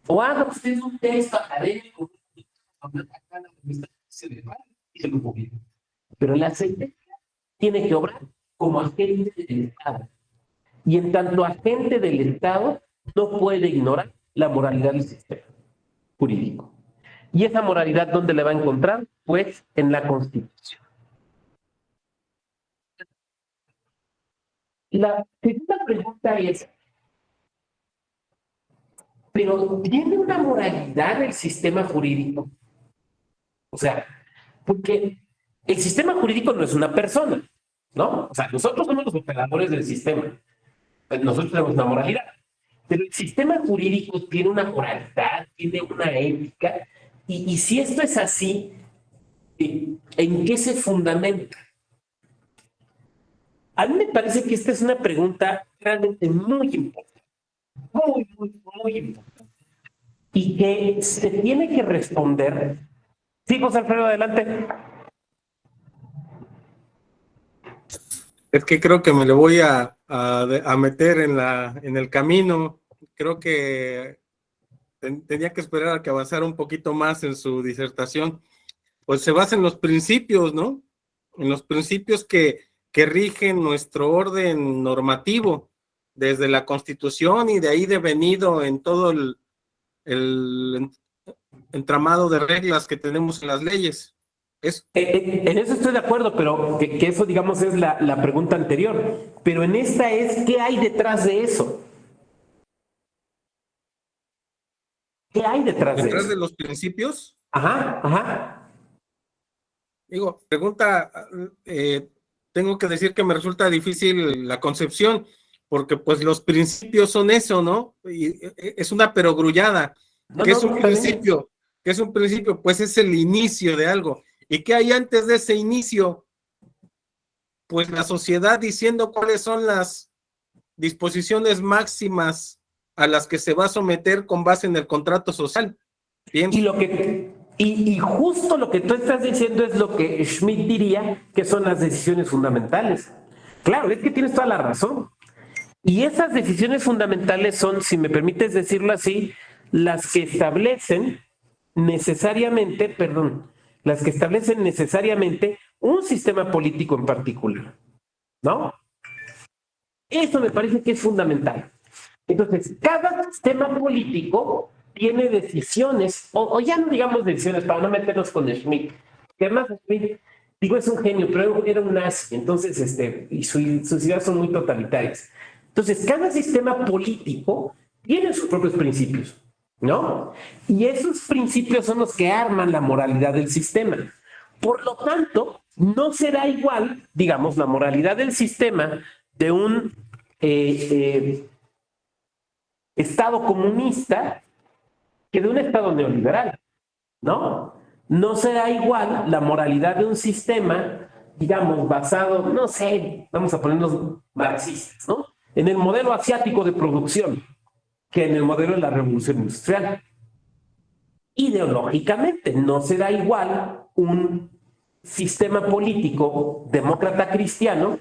A: O haga usted un texto académico, pero la sentencia tiene que obrar como agente del Estado. Y en tanto agente del Estado, no puede ignorar la moralidad del sistema jurídico. ¿Y esa moralidad dónde la va a encontrar? Pues en la Constitución. La segunda pregunta es, ¿pero tiene una moralidad el sistema jurídico? O sea, porque el sistema jurídico no es una persona, ¿no? O sea, nosotros somos los operadores del sistema. Nosotros tenemos una moralidad. Pero el sistema jurídico tiene una moralidad, tiene una ética, y si esto es así, ¿en qué se fundamenta? A mí me parece que esta es una pregunta realmente muy importante, muy importante, y que se tiene que responder. Sí, José Alfredo, adelante.
C: Es que creo que me le voy a meter en el camino. Creo que tenía que esperar a que avanzara un poquito más en su disertación. Pues se basa en los principios, ¿no? En los principios que rigen nuestro orden normativo, desde la Constitución y de ahí devenido en todo entramado de reglas que tenemos en las leyes.
A: En eso estoy de acuerdo, pero que eso, digamos, es la pregunta anterior. Pero en esta es, ¿qué hay detrás de eso? ¿Qué hay detrás de
C: Detrás
A: eso?
C: de los principios,
A: Ajá, ajá.
C: digo, pregunta, tengo que decir que me resulta difícil la concepción, porque pues los principios son eso, ¿no? Y es una perogrullada. ¿Qué es un
A: está bien.
C: principio? ¿Qué es un principio? Pues es el inicio de algo. ¿Y qué hay antes de ese inicio? Pues la sociedad diciendo cuáles son las disposiciones máximas a las que se va a someter con base en el contrato social. Bien.
A: Y justo lo que tú estás diciendo es lo que Schmitt diría que son las decisiones fundamentales. Claro, es que tienes toda la razón. Y esas decisiones fundamentales son, si me permites decirlo así, las que establecen necesariamente un sistema político en particular, ¿no? Eso me parece que es fundamental. Entonces, cada sistema político tiene decisiones, o ya no digamos decisiones, para no meternos con Schmitt, que además Schmitt, digo, es un genio, pero era un nazi, entonces, y sus ideas son muy totalitarias. Entonces, cada sistema político tiene sus propios principios, ¿no? Y esos principios son los que arman la moralidad del sistema. Por lo tanto, no será igual, digamos, la moralidad del sistema de un Estado comunista que de un Estado neoliberal, ¿no? No será igual la moralidad de un sistema, digamos, basado, no sé, vamos a ponernos marxistas, ¿no? En el modelo asiático de producción, que en el modelo de la revolución industrial. Ideológicamente, no será igual un sistema político demócrata cristiano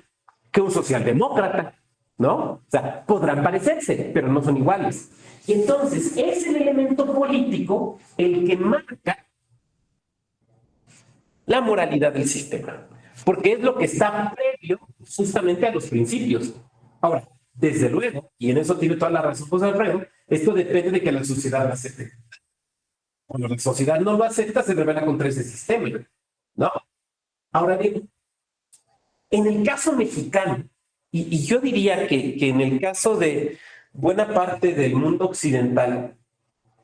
A: que un socialdemócrata, ¿no? O sea, podrán parecerse, pero no son iguales. Y entonces es el elemento político el que marca la moralidad del sistema, porque es lo que está previo justamente a los principios. Ahora, desde luego, y en eso tiene toda la razón José Alfredo, esto depende de que la sociedad lo acepte. Cuando la sociedad no lo acepta, se revela contra ese sistema, ¿no? Ahora bien, en el caso mexicano, y yo diría que en el caso de buena parte del mundo occidental,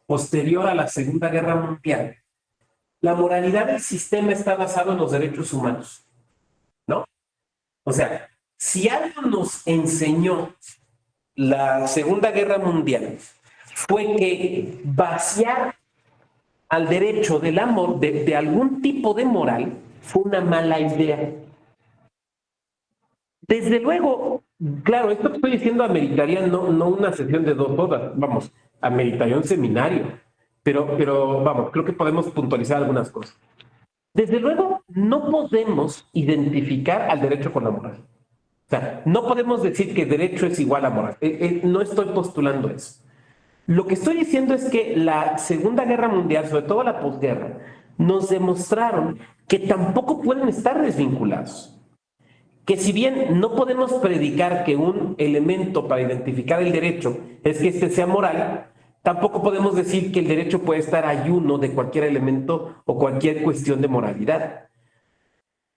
A: posterior a la Segunda Guerra Mundial, la moralidad del sistema está basada en los derechos humanos, ¿no? O sea, si algo nos enseñó la Segunda Guerra Mundial, fue que vaciar al derecho del amor de algún tipo de moral fue una mala idea. Desde luego, claro, esto que estoy diciendo ameritaría no una sesión de 2 horas, vamos, ameritaría un seminario, pero vamos, creo que podemos puntualizar algunas cosas. Desde luego, no podemos identificar al derecho con la moral. O sea, no podemos decir que derecho es igual a moral. No estoy postulando eso. Lo que estoy diciendo es que la Segunda Guerra Mundial, sobre todo la posguerra, nos demostraron que tampoco pueden estar desvinculados. Que si bien no podemos predicar que un elemento para identificar el derecho es que éste sea moral, tampoco podemos decir que el derecho puede estar ayuno de cualquier elemento o cualquier cuestión de moralidad.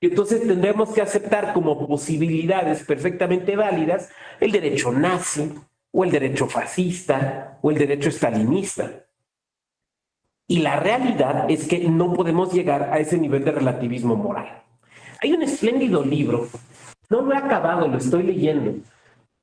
A: Entonces tendremos que aceptar como posibilidades perfectamente válidas el derecho nazi, o el derecho fascista, o el derecho estalinista. Y la realidad es que no podemos llegar a ese nivel de relativismo moral. Hay un espléndido libro, no lo he acabado, lo estoy leyendo,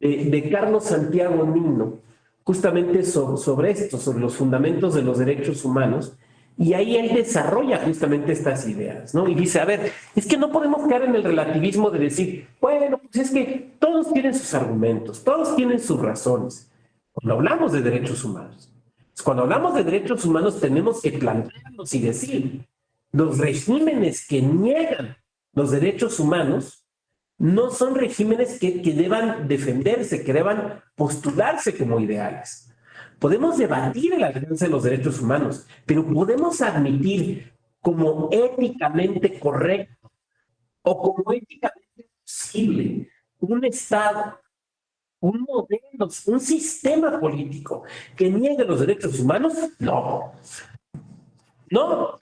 A: de Carlos Santiago Nino, justamente sobre esto, sobre los fundamentos de los derechos humanos, y ahí él desarrolla justamente estas ideas, ¿no? Y dice, a ver, es que no podemos caer en el relativismo de decir, bueno, pues es que todos tienen sus argumentos, todos tienen sus razones. Cuando hablamos de derechos humanos, tenemos que plantearnos y decir, los regímenes que niegan los derechos humanos no son regímenes que deban defenderse, que deban postularse como ideales. Podemos debatir el alcance de los derechos humanos, pero podemos admitir como éticamente correcto o como éticamente posible un Estado, un modelo, un sistema político que niegue los derechos humanos. No. No,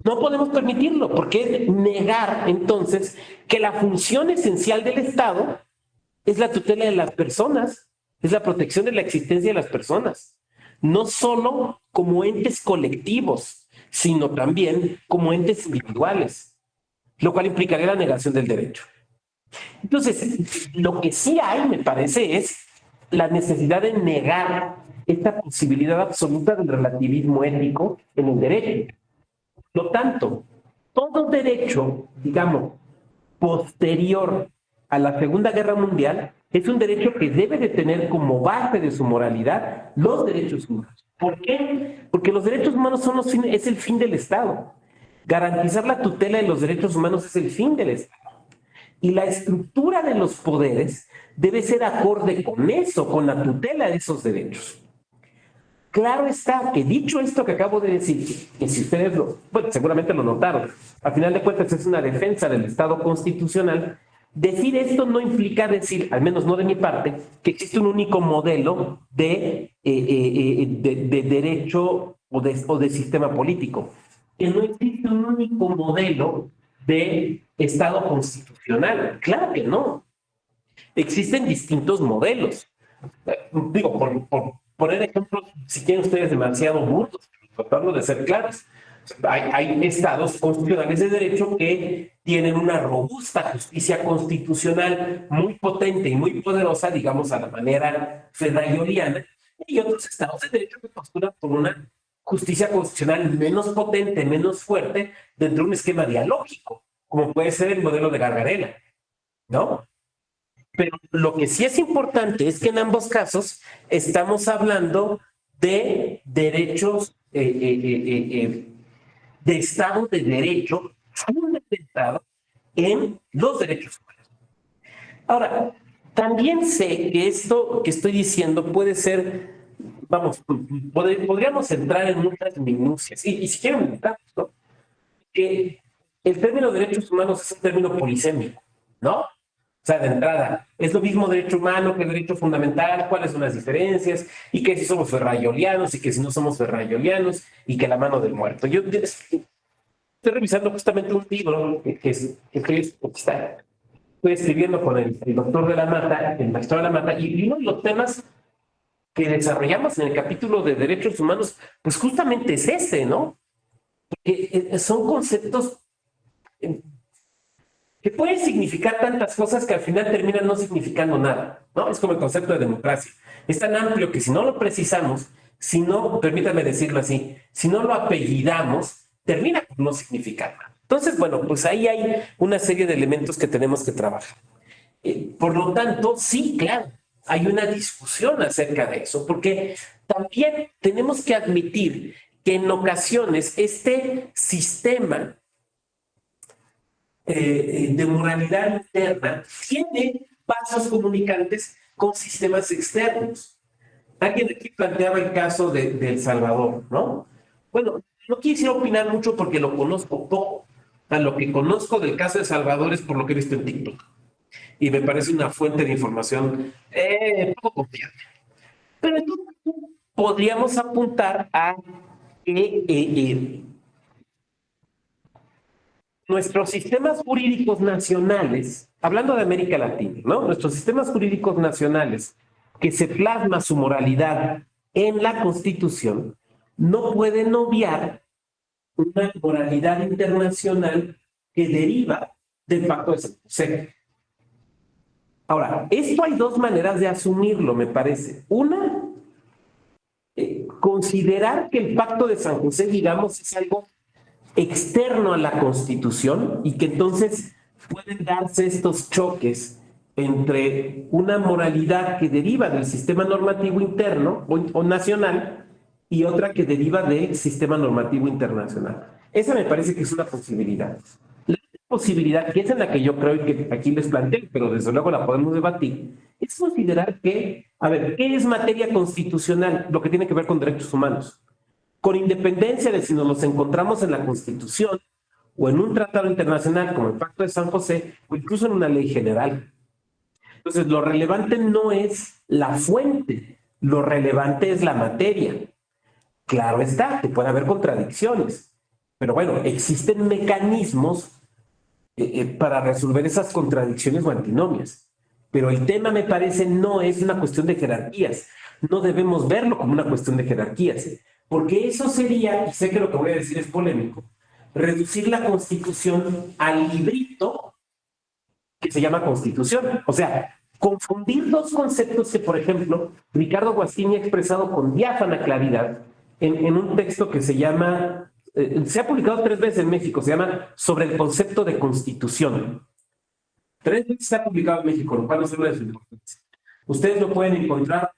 A: no podemos permitirlo, porque es negar entonces que la función esencial del Estado es la tutela de las personas, es la protección de la existencia de las personas, no solo como entes colectivos, sino también como entes individuales, lo cual implicaría la negación del derecho. Entonces, lo que sí hay, me parece, es la necesidad de negar esta posibilidad absoluta del relativismo ético en el derecho. Por lo tanto, todo derecho, digamos, posterior a la Segunda Guerra Mundial es un derecho que debe de tener como base de su moralidad los derechos humanos. ¿Por qué? Porque los derechos humanos son es el fin del Estado. Garantizar la tutela de los derechos humanos es el fin del Estado. Y la estructura de los poderes debe ser acorde con eso, con la tutela de esos derechos. Claro está que dicho esto que acabo de decir, que si ustedes bueno, seguramente lo notaron, al final de cuentas es una defensa del Estado constitucional, decir esto no implica decir, al menos no de mi parte, que existe un único modelo de derecho o de sistema político. Que no existe un único modelo de Estado constitucional. Claro que no. Existen distintos modelos. Digo, por poner ejemplos, si quieren ustedes demasiado burdos, tratando de ser claros. Hay estados constitucionales de derecho que tienen una robusta justicia constitucional muy potente y muy poderosa, digamos, a la manera federaliana, y otros estados de derecho que postulan por una justicia constitucional menos potente, menos fuerte, dentro de un esquema dialógico, como puede ser el modelo de Gargarella, ¿no? Pero lo que sí es importante es que en ambos casos estamos hablando de derechos, de Estado de Derecho fundamentado en los derechos humanos. Ahora, también sé que esto que estoy diciendo puede ser, vamos, podríamos entrar en muchas minucias, y si quieren meditar, ¿no? Que el término derechos humanos es un término polisémico, ¿no? O sea, de entrada, es lo mismo derecho humano que derecho fundamental, cuáles son las diferencias, y que si somos ferrayolianos y que si no somos ferrayolianos, y que la mano del muerto. Yo estoy revisando justamente un libro que estoy escribiendo con el doctor de la Mata, el maestro de la Mata, y uno de los temas que desarrollamos en el capítulo de derechos humanos, pues justamente es ese, ¿no? Porque son conceptos que pueden significar tantas cosas que al final terminan no significando nada, ¿no? Es como el concepto de democracia. Es tan amplio que si no lo precisamos, si no, permítame decirlo así, si no lo apellidamos, termina por no significar nada. Entonces, bueno, pues ahí hay una serie de elementos que tenemos que trabajar. Por lo tanto, sí, claro, hay una discusión acerca de eso, porque también tenemos que admitir que en ocasiones este sistema de moralidad interna tiene vasos comunicantes con sistemas externos. Alguien aquí planteaba el caso de El Salvador, ¿no? Bueno, no quisiera opinar mucho porque lo conozco poco. A lo que conozco del caso de El Salvador es por lo que he visto en TikTok. Y me parece una fuente de información poco confiable. Pero entonces podríamos apuntar a que nuestros sistemas jurídicos nacionales, hablando de América Latina, ¿no? Nuestros sistemas jurídicos nacionales, que se plasma su moralidad en la Constitución, no pueden obviar una moralidad internacional que deriva del Pacto de San José. Ahora, esto hay dos maneras de asumirlo, me parece. Una, considerar que el Pacto de San José, digamos, es algo externo a la Constitución y que entonces pueden darse estos choques entre una moralidad que deriva del sistema normativo interno o nacional y otra que deriva del sistema normativo internacional. Esa me parece que es una posibilidad. La posibilidad, que es en la que yo creo que aquí les planteo, pero desde luego la podemos debatir, es considerar que, a ver, ¿qué es materia constitucional? Lo que tiene que ver con derechos humanos. Con independencia de si nos los encontramos en la Constitución o en un tratado internacional como el Pacto de San José o incluso en una ley general. Entonces, lo relevante no es la fuente, lo relevante es la materia, Claro está, que puede haber contradicciones, pero bueno, existen mecanismos para resolver esas contradicciones o antinomias. Pero el tema, me parece, no es una cuestión de jerarquías. No debemos verlo como una cuestión de jerarquías, porque eso sería, y sé que lo que voy a decir es polémico, reducir la Constitución al librito que se llama Constitución. O sea, confundir dos conceptos que, por ejemplo, Ricardo Guastini ha expresado con diáfana claridad en un texto que se llama, se ha publicado 3 veces en México, se llama Sobre el concepto de Constitución. 3 veces se ha publicado en México, lo cual no se habla de su importancia. Ustedes lo pueden encontrar,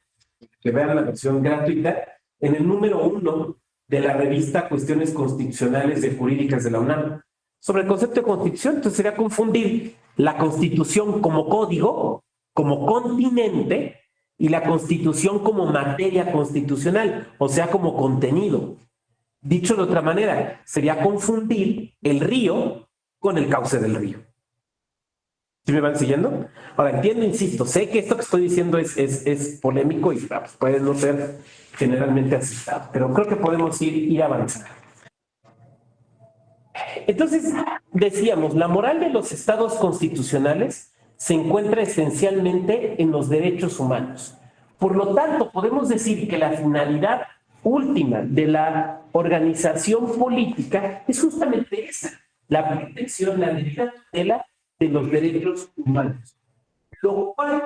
A: que vean la versión gratuita, en el número 1 de la revista Cuestiones Constitucionales y Jurídicas de la UNAM. Sobre el concepto de Constitución, entonces sería confundir la Constitución como código, como continente, y la Constitución como materia constitucional, o sea, como contenido. Dicho de otra manera, sería confundir el río con el cauce del río. ¿Sí me van siguiendo? Ahora, entiendo, insisto, sé que esto que estoy diciendo es polémico y pues, puede no ser generalmente aceptado, pero creo que podemos ir avanzando. Entonces, decíamos, la moral de los estados constitucionales se encuentra esencialmente en los derechos humanos. Por lo tanto, podemos decir que la finalidad última de la organización política es justamente esa, la protección, la debida tutela de los derechos humanos, lo cual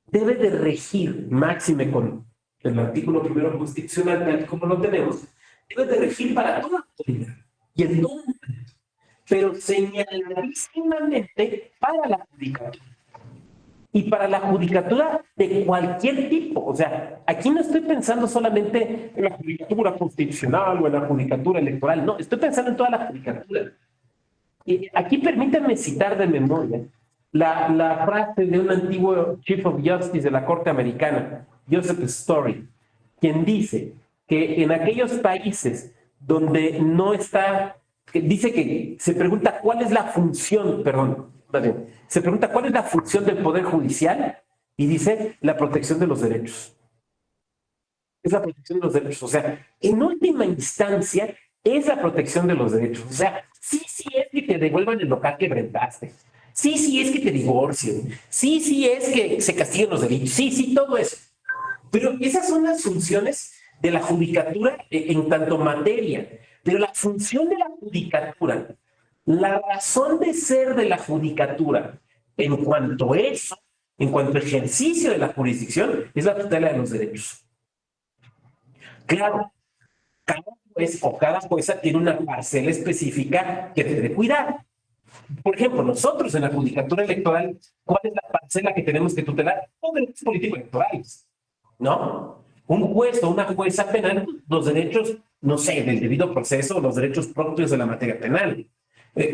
A: debe de regir, máxime con el artículo 1 constitucional, tal como lo tenemos, debe de regir para toda la autoridad y en todo momento, pero señaladísimamente para la judicatura. Y para la judicatura de cualquier tipo. O sea, aquí no estoy pensando solamente en la judicatura constitucional o en la judicatura electoral, no, estoy pensando en toda la judicatura. Y aquí permítanme citar de memoria la frase de un antiguo Chief of Justice de la Corte Americana, Joseph Story, quien dice que en aquellos países donde no está, dice que se pregunta cuál es la función, se pregunta cuál es la función del Poder Judicial y dice la protección de los derechos. Es la protección de los derechos. O sea, en última instancia es la protección de los derechos. O sea, sí es que te devuelvan el local que rentaste. Sí es que te divorcien. Sí es que se castiguen los delitos. Sí, todo eso. Pero esas son las funciones de la judicatura en tanto materia. Pero la función de la judicatura, la razón de ser de la judicatura, en cuanto a eso, en cuanto a ejercicio de la jurisdicción, es la tutela de los derechos. Claro, cada juez o cada jueza tiene una parcela específica que debe cuidar. Por ejemplo, nosotros en la judicatura electoral, ¿cuál es la parcela que tenemos que tutelar? Los derechos políticos electorales, ¿no? Un juez o una jueza penal, los derechos, no sé, del debido proceso, los derechos propios de la materia penal.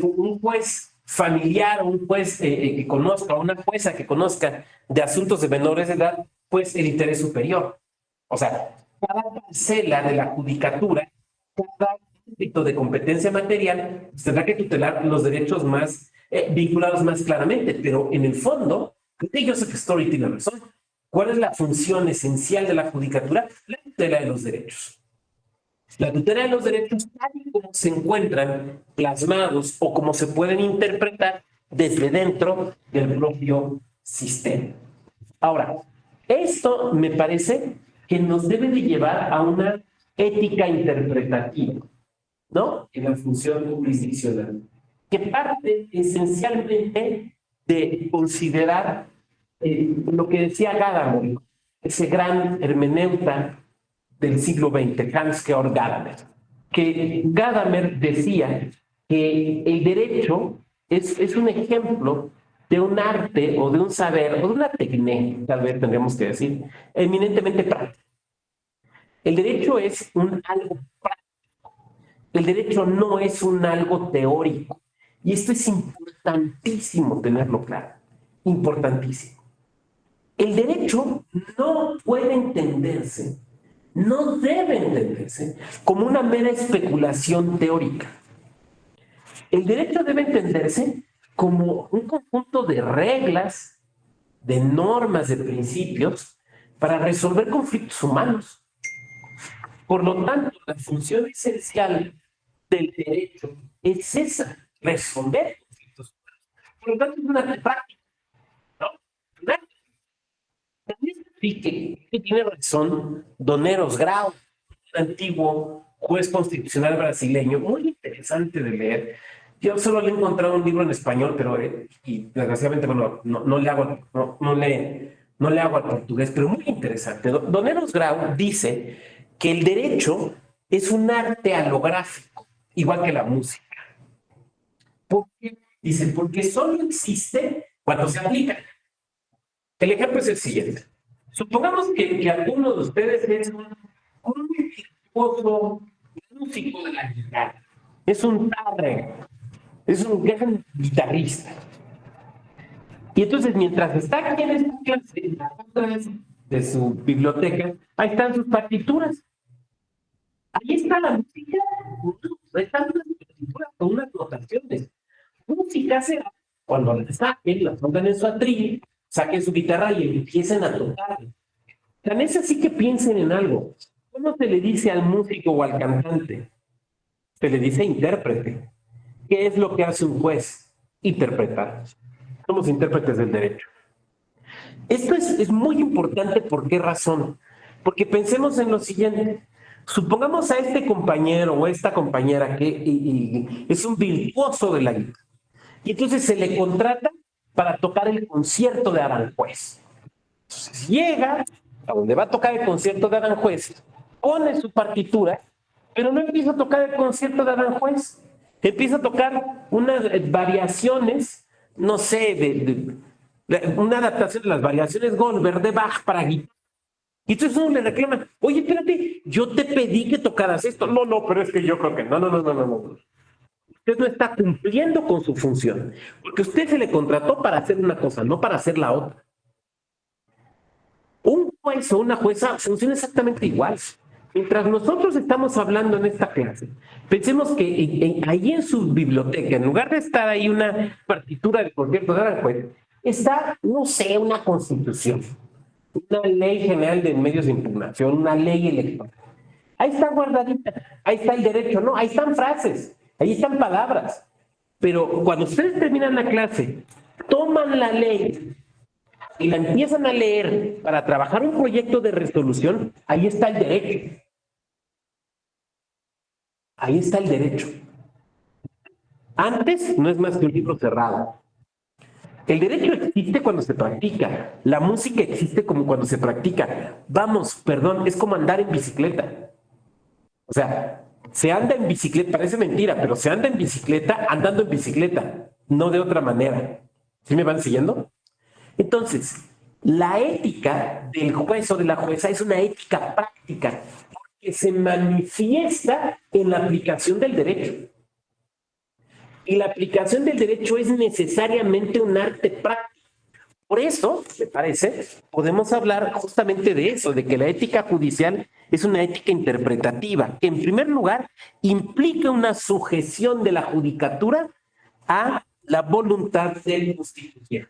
A: Un juez familiar o un juez que conozca, o una jueza que conozca de asuntos de menores de edad, pues el interés superior. O sea, cada parcela de la judicatura, cada ámbito de competencia material, tendrá que tutelar los derechos más vinculados más claramente, pero en el fondo, creo que Joseph Story tiene razón. ¿Cuál es la función esencial de la judicatura? La tutela de los derechos. La tutela de los derechos tal y como se encuentran plasmados o como se pueden interpretar desde dentro del propio sistema. Ahora, esto me parece que nos debe de llevar a una ética interpretativa, ¿no? En la función jurisdiccional, que parte esencialmente de considerar lo que decía Gadamer, ese gran hermeneuta del siglo XX, Hans-Georg Gadamer, que Gadamer decía que el derecho es un ejemplo de un arte o de un saber o de una técnica, tal vez tendríamos que decir, eminentemente práctico. El derecho es un algo práctico. El derecho no es un algo teórico. Y esto es importantísimo tenerlo claro. Importantísimo. El derecho no puede entenderse, no debe entenderse como una mera especulación teórica. El derecho debe entenderse como un conjunto de reglas, de normas, de principios para resolver conflictos humanos. Por lo tanto, la función esencial del derecho es esa, resolver conflictos. Por lo tanto, es una arte práctica, ¿no? Un arte. También sí que tiene razón don Eros Grau, un antiguo juez constitucional brasileño, muy interesante de leer. Yo solo le he encontrado un libro en español, pero, y desgraciadamente, bueno, no le hago al portugués, pero muy interesante. Don Eros Grau dice que el derecho es un arte halográfico, igual que la música. ¿Por qué? Dice, porque solo existe cuando se aplica. El ejemplo es el siguiente. Supongamos que alguno de ustedes es un virtuoso músico de la guitarra. Es un padre, es un gran guitarrista. Y entonces, mientras está aquí en esta clase, en la otra de su biblioteca, ahí están sus partituras. Ahí está la música, ahí están unas partituras con unas notaciones. Música será cuando la saquen, la pongan en su atril, saquen su guitarra y empiecen a tocar. Tan es así que piensen en algo. ¿Cómo se le dice al músico o al cantante? Se le dice intérprete. ¿Qué es lo que hace un juez? Interpretar. Somos intérpretes del derecho. Esto es muy importante. ¿Por qué razón? Porque pensemos en lo siguiente. Supongamos a este compañero o esta compañera que es un virtuoso de la guitarra. Y entonces se le contrata para tocar el concierto de Aranjuez. Entonces llega a donde va a tocar el concierto de Aranjuez, pone su partitura, pero no empieza a tocar el concierto de Aranjuez. Empieza a tocar unas variaciones, no sé, una adaptación de las variaciones Goldberg de Bach para guitarra. Y entonces uno le reclama, oye, espérate, yo te pedí que tocaras esto. No, pero es que yo creo que no. Usted no está cumpliendo con su función, porque usted se le contrató para hacer una cosa, no para hacer la otra. Un juez o una jueza funciona exactamente igual. Mientras nosotros estamos hablando en esta clase, pensemos que ahí en su biblioteca, en lugar de estar ahí una partitura de concierto de Aranjuez, está, no sé, una constitución, una ley general de medios de impugnación, una ley electoral. Ahí está guardadita, ahí está el derecho, no, ahí están frases, ahí están palabras. Pero cuando ustedes terminan la clase, toman la ley y la empiezan a leer para trabajar un proyecto de resolución, ahí está el derecho. Ahí está el derecho. Antes no es más que un libro cerrado. El derecho existe cuando se practica. La música existe como cuando se practica. Vamos, perdón, es como andar en bicicleta. O sea, se anda en bicicleta, parece mentira, pero se anda en bicicleta andando en bicicleta, no de otra manera. ¿Sí me van siguiendo? Entonces, la ética del juez o de la jueza es una ética práctica que se manifiesta en la aplicación del derecho. Y la aplicación del derecho es necesariamente un arte práctico. Por eso, me parece, podemos hablar justamente de eso, de que la ética judicial es una ética interpretativa, que en primer lugar implica una sujeción de la judicatura a la voluntad del justiciero.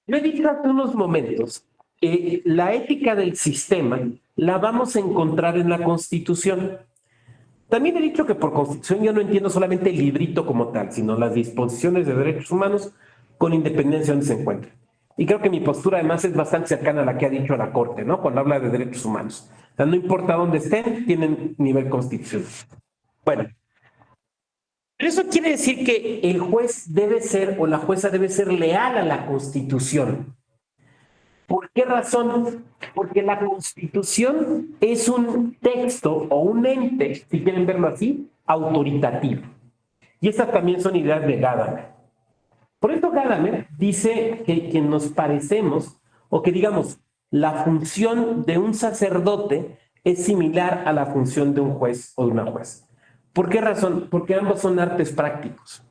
A: Yo he dicho hace unos momentos que la ética del sistema la vamos a encontrar en la Constitución. También he dicho que por Constitución yo no entiendo solamente el librito como tal, sino las disposiciones de derechos humanos con independencia donde se encuentren. Y creo que mi postura además es bastante cercana a la que ha dicho la Corte, ¿no? Cuando habla de derechos humanos. O sea, no importa dónde estén, tienen nivel constitucional. Bueno, pero eso quiere decir que el juez debe ser o la jueza debe ser leal a la Constitución. ¿Por qué razón? Porque la Constitución es un texto o un ente, si quieren verlo así, autoritativo. Y estas también son ideas de Gadamer. Por eso Gadamer dice que nos parecemos, o que digamos, la función de un sacerdote es similar a la función de un juez o de una jueza. ¿Por qué razón? Porque ambos son artes prácticos.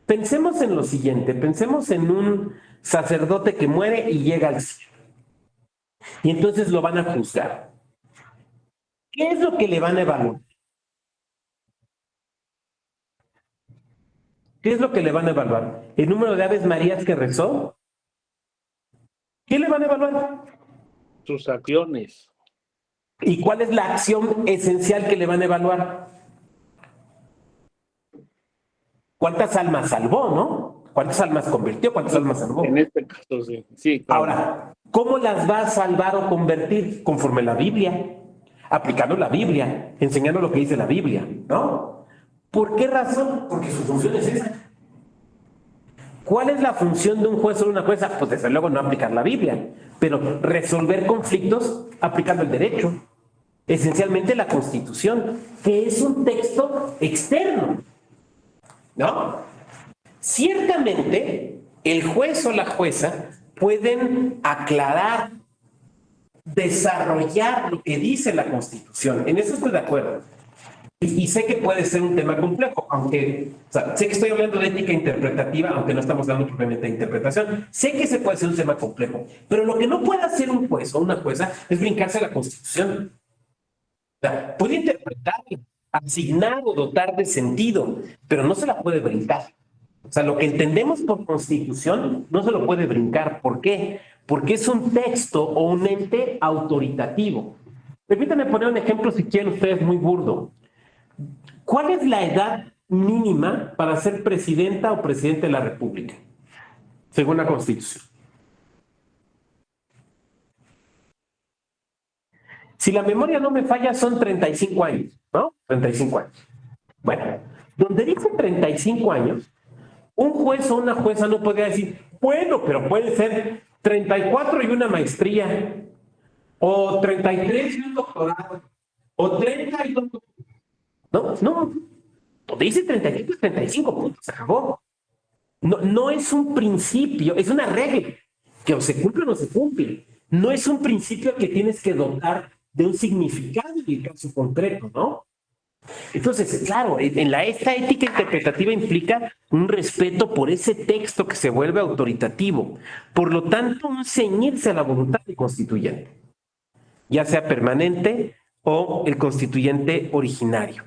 A: Pensemos en lo siguiente, pensemos en un sacerdote que muere y llega al cielo. Y entonces lo van a juzgar. ¿Qué es lo que le van a evaluar? ¿Qué es lo que le van a evaluar? ¿El número de Aves Marías que rezó? ¿Qué le van a evaluar?
B: Sus acciones.
A: ¿Y cuál es la acción esencial que le van a evaluar? ¿Cuántas almas salvó, no? ¿Cuántas almas convirtió? ¿Cuántas almas salvó?
B: En este caso, sí. Sí, claro.
A: Ahora, ¿cómo las va a salvar o convertir? Conforme la Biblia, aplicando la Biblia, enseñando lo que dice la Biblia, ¿no? ¿Por qué razón? Porque su función es esa. ¿Cuál es la función de un juez o de una jueza? Pues desde luego no aplicar la Biblia, pero resolver conflictos aplicando el derecho. Esencialmente la Constitución, que es un texto externo, ¿no? Ciertamente, el juez o la jueza pueden aclarar, desarrollar lo que dice la Constitución. En eso estoy de acuerdo. Y sé que puede ser un tema complejo, aunque, o sea, sé que estoy hablando de ética interpretativa, aunque no estamos hablando propiamente de interpretación. Sé que ese puede ser un tema complejo, pero lo que no puede hacer un juez o una jueza es brincarse a la Constitución. O sea, puede interpretar, asignar o dotar de sentido, pero no se la puede brincar. O sea, lo que entendemos por Constitución no se lo puede brincar. ¿Por qué? Porque es un texto o un ente autoritativo. Permítanme poner un ejemplo, si quieren ustedes, muy burdo. ¿Cuál es la edad mínima para ser presidenta o presidente de la República? Según la Constitución. Si la memoria no me falla, son 35 años, ¿no? 35 años. Bueno, donde dice 35 años, un juez o una jueza no podría decir, bueno, pero puede ser 34 y una maestría, o 33 y un doctorado, o 30 y dos doctorados. No, donde dice 35 es 35 puntos, se acabó. No es un principio, es una regla, que o se cumple o no se cumple. No es un principio que tienes que dotar de un significado en el caso concreto, ¿no? Entonces, claro, esta ética interpretativa implica un respeto por ese texto que se vuelve autoritativo. Por lo tanto, un ceñirse a la voluntad del constituyente, ya sea permanente o el constituyente originario.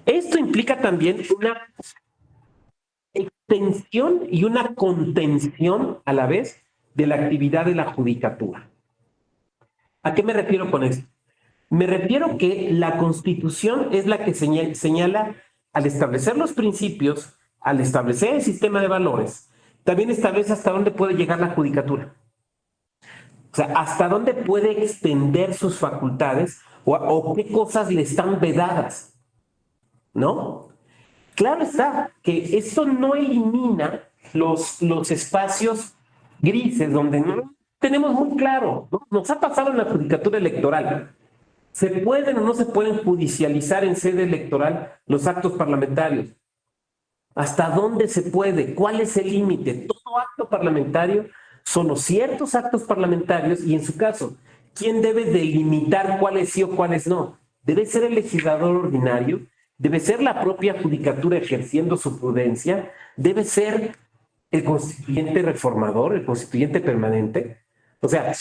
A: Esto implica también una extensión y una contención a la vez de la actividad de la judicatura. ¿A qué me refiero con esto? Me refiero que la Constitución es la que señala, al establecer los principios, al establecer el sistema de valores, también establece hasta dónde puede llegar la judicatura. O sea, hasta dónde puede extender sus facultades o qué cosas le están vedadas, ¿no? Claro está que esto no elimina los espacios grises donde no tenemos muy claro, ¿no? Nos ha pasado en la judicatura electoral. ¿Se pueden o no se pueden judicializar en sede electoral los actos parlamentarios? ¿Hasta dónde se puede? ¿Cuál es el límite? Todo acto parlamentario son los ciertos actos parlamentarios y en su caso, ¿quién debe delimitar cuáles sí o cuáles no? Debe ser el legislador ordinario, debe ser la propia judicatura ejerciendo su prudencia, debe ser el constituyente reformador, el constituyente permanente. O sea,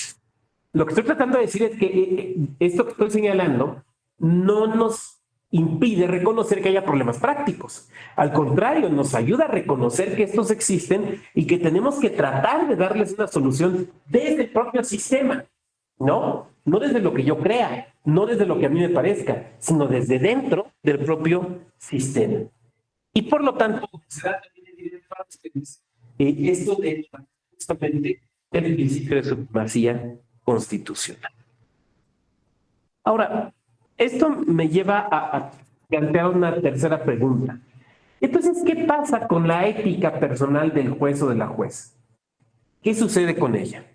A: lo que estoy tratando de decir es que esto que estoy señalando no nos impide reconocer que haya problemas prácticos. Al contrario, nos ayuda a reconocer que estos existen y que tenemos que tratar de darles una solución desde el propio sistema, ¿no? No desde lo que yo crea, no desde lo que a mí me parezca, sino desde dentro del propio sistema. Y por lo tanto, se da también esto es justamente el principio de supremacía constitucional. Ahora, esto me lleva a plantear una tercera pregunta. Entonces, ¿qué pasa con la ética personal del juez o de la juez? ¿Qué sucede con ella?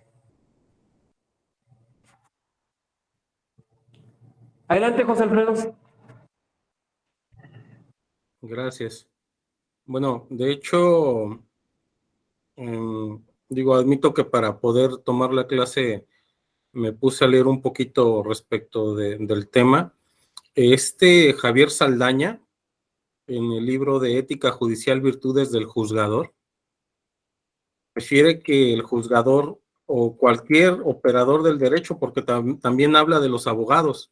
A: Adelante, José Alfredo.
C: Gracias. Bueno, de hecho, admito que para poder tomar la clase me puse a leer un poquito respecto del tema. Javier Saldaña, en el libro de Ética Judicial, Virtudes del Juzgador, refiere que el juzgador o cualquier operador del derecho, porque también habla de los abogados,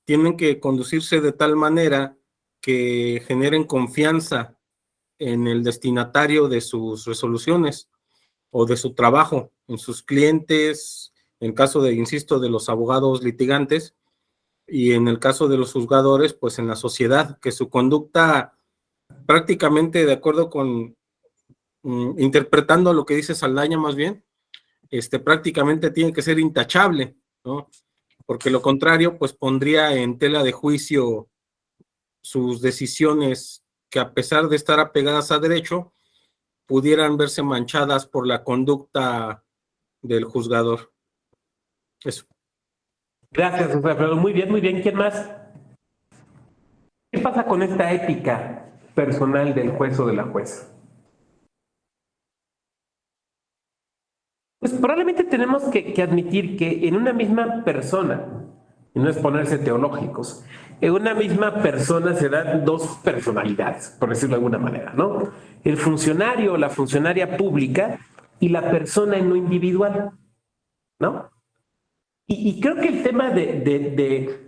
C: tienen que conducirse de tal manera que generen confianza en el destinatario de sus resoluciones o de su trabajo, en sus clientes, en caso de, insisto, de los abogados litigantes, y en el caso de los juzgadores, pues en la sociedad, que su conducta prácticamente de acuerdo con, interpretando lo que dice Saldaña más bien, prácticamente tiene que ser intachable, ¿no? Porque lo contrario, pues pondría en tela de juicio sus decisiones que a pesar de estar apegadas a derecho, pudieran verse manchadas por la conducta del juzgador. Eso.
A: Gracias, José Alfredo. Muy bien, muy bien. ¿Quién más? ¿Qué pasa con esta ética personal del juez o de la jueza? Pues probablemente tenemos que admitir que en una misma persona, y no es ponerse teológicos, en una misma persona se dan dos personalidades, por decirlo de alguna manera, ¿no? El funcionario o la funcionaria pública y la persona en lo individual, ¿no? Y creo que el tema de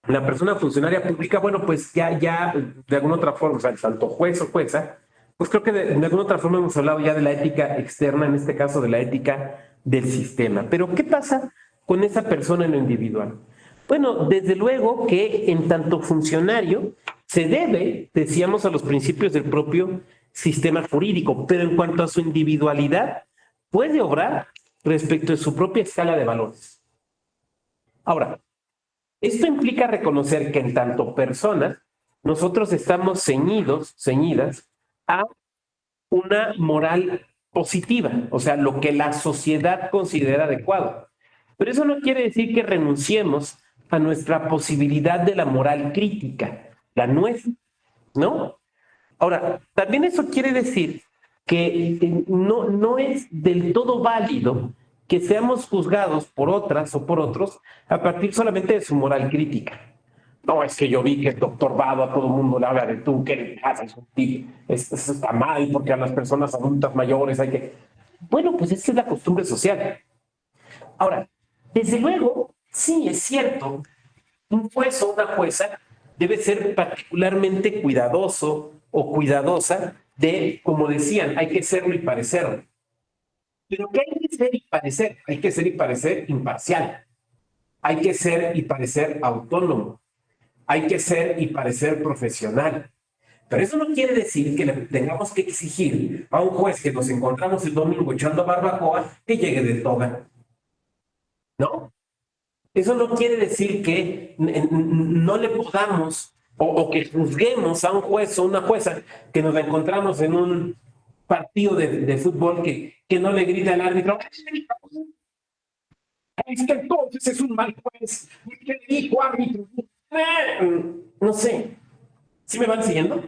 A: la persona funcionaria pública, bueno, pues ya de alguna otra forma, o sea, tanto juez o jueza, pues creo que de alguna otra forma hemos hablado ya de la ética externa, en este caso de la ética del sistema. Pero ¿qué pasa con esa persona en lo individual? Bueno, desde luego que en tanto funcionario se debe, decíamos, a los principios del propio sistema jurídico, pero en cuanto a su individualidad, puede obrar respecto de su propia escala de valores. Ahora, esto implica reconocer que en tanto personas, nosotros estamos ceñidas a una moral positiva, o sea, lo que la sociedad considera adecuado. Pero eso no quiere decir que renunciemos a nuestra posibilidad de la moral crítica, la nuestra, ¿no? Ahora, también eso quiere decir que no es del todo válido que seamos juzgados por otras o por otros a partir solamente de su moral crítica. No, es que yo vi que el doctor Vado a todo el mundo le habla de tú, ¿qué le pasa? Eso está mal porque a las personas adultas mayores hay que... Bueno, pues esa es la costumbre social. Ahora, desde luego, sí, es cierto, un juez o una jueza debe ser particularmente cuidadoso o cuidadosa de, como decían, hay que serlo y parecerlo. Pero ¿qué hay que ser y parecer? Hay que ser y parecer imparcial. Hay que ser y parecer autónomo. Hay que ser y parecer profesional. Pero eso no quiere decir que le tengamos que exigir a un juez que nos encontramos el domingo echando barbacoa que llegue de toga. ¿No? Eso no quiere decir que no le podamos o que juzguemos a un juez o una jueza que nos la encontramos en un partido de fútbol que no le grita al árbitro. Es que entonces es un mal juez. ¿Qué le dijo árbitro? No sé. ¿Sí me van siguiendo?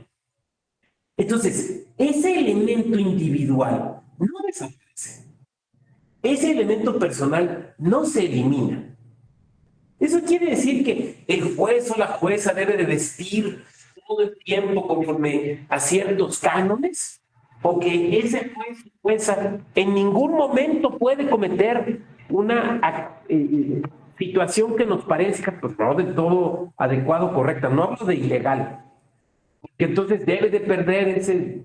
A: Entonces, ese elemento individual no desaparece. Ese elemento personal no se elimina. Eso quiere decir que el juez o la jueza debe de vestir todo el tiempo conforme a ciertos cánones, o que ese juez o jueza en ningún momento puede cometer una situación que nos parezca pues, no del todo adecuado, correcta. No hablo de ilegal, que entonces debe de perder ese...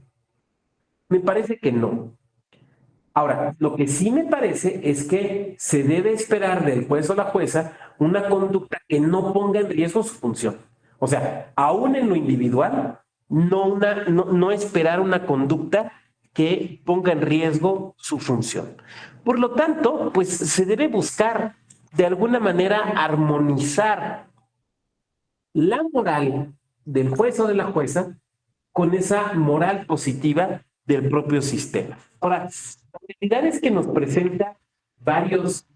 A: Me parece que no. Ahora, lo que sí me parece es que se debe esperar del juez o la jueza una conducta que no ponga en riesgo su función. O sea, aún en lo individual, no esperar una conducta que ponga en riesgo su función. Por lo tanto, pues se debe buscar de alguna manera armonizar la moral del juez o de la jueza con esa moral positiva del propio sistema. Ahora, la realidad es que nos presenta varias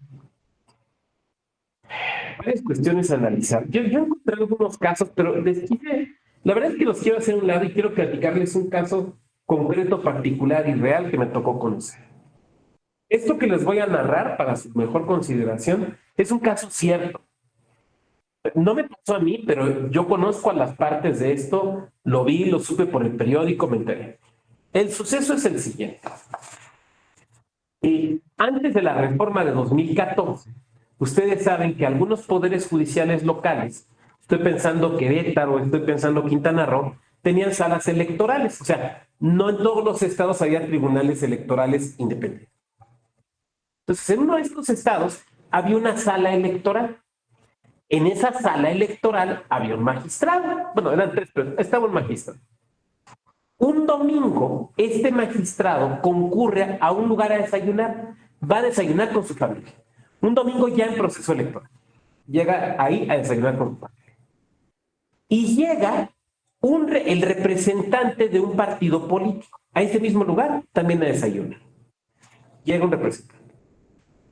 A: cuestiones a analizar. Yo encontré algunos casos, pero la verdad es que los quiero hacer a un lado y quiero platicarles un caso concreto, particular y real que me tocó conocer. Esto que les voy a narrar para su mejor consideración es un caso cierto. No me pasó a mí, pero yo conozco a las partes de esto, lo vi, lo supe por el periódico, me enteré. El suceso es el siguiente. Antes de la reforma de 2014, ustedes saben que algunos poderes judiciales locales, estoy pensando Querétaro, estoy pensando Quintana Roo, tenían salas electorales. O sea, no en todos los estados había tribunales electorales independientes. Entonces, en uno de estos estados había una sala electoral. en esa sala electoral había un magistrado. Bueno, eran tres, pero estaba un magistrado. Un domingo, este magistrado concurre a un lugar a desayunar, va a desayunar con su familia. Un domingo ya en proceso electoral. Llega ahí a desayunar con su familia. Y llega el representante de un partido político a ese mismo lugar también a desayunar. Llega un representante.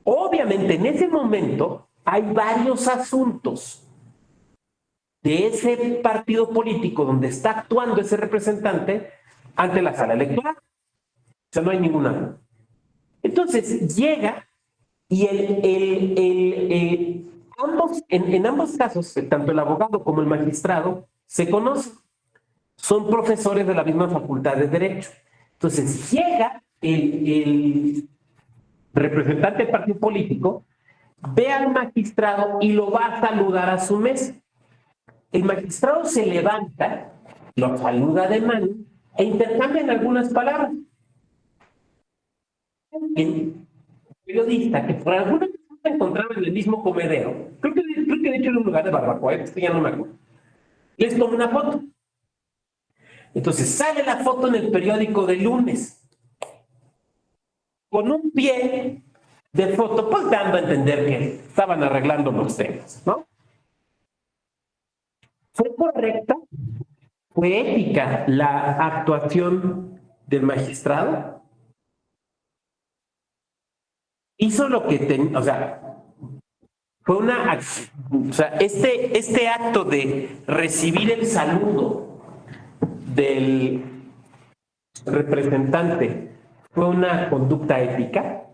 A: Obviamente, en ese momento hay varios asuntos de ese partido político donde está actuando ese representante ante la sala electoral. O sea, no hay ninguna. Entonces, llega y en ambos casos, tanto el abogado como el magistrado se conocen. Son profesores de la misma facultad de Derecho. Entonces, llega el representante del partido político, ve al magistrado y lo va a saludar a su mesa. El magistrado se levanta, lo saluda de mano e intercambian algunas palabras. El periodista, que por alguna razón se encontraba en el mismo comedero, creo que de hecho era un lugar de barbacoa, esto ya no me acuerdo, les toma una foto. Entonces sale la foto en el periódico del lunes, con un pie de foto, pues dando a entender que estaban arreglando los temas, ¿no? ¿Fue correcta? ¿Fue ética la actuación del magistrado? Hizo lo que tenía, o sea, fue una, o sea, este acto de recibir el saludo del representante fue una conducta ética.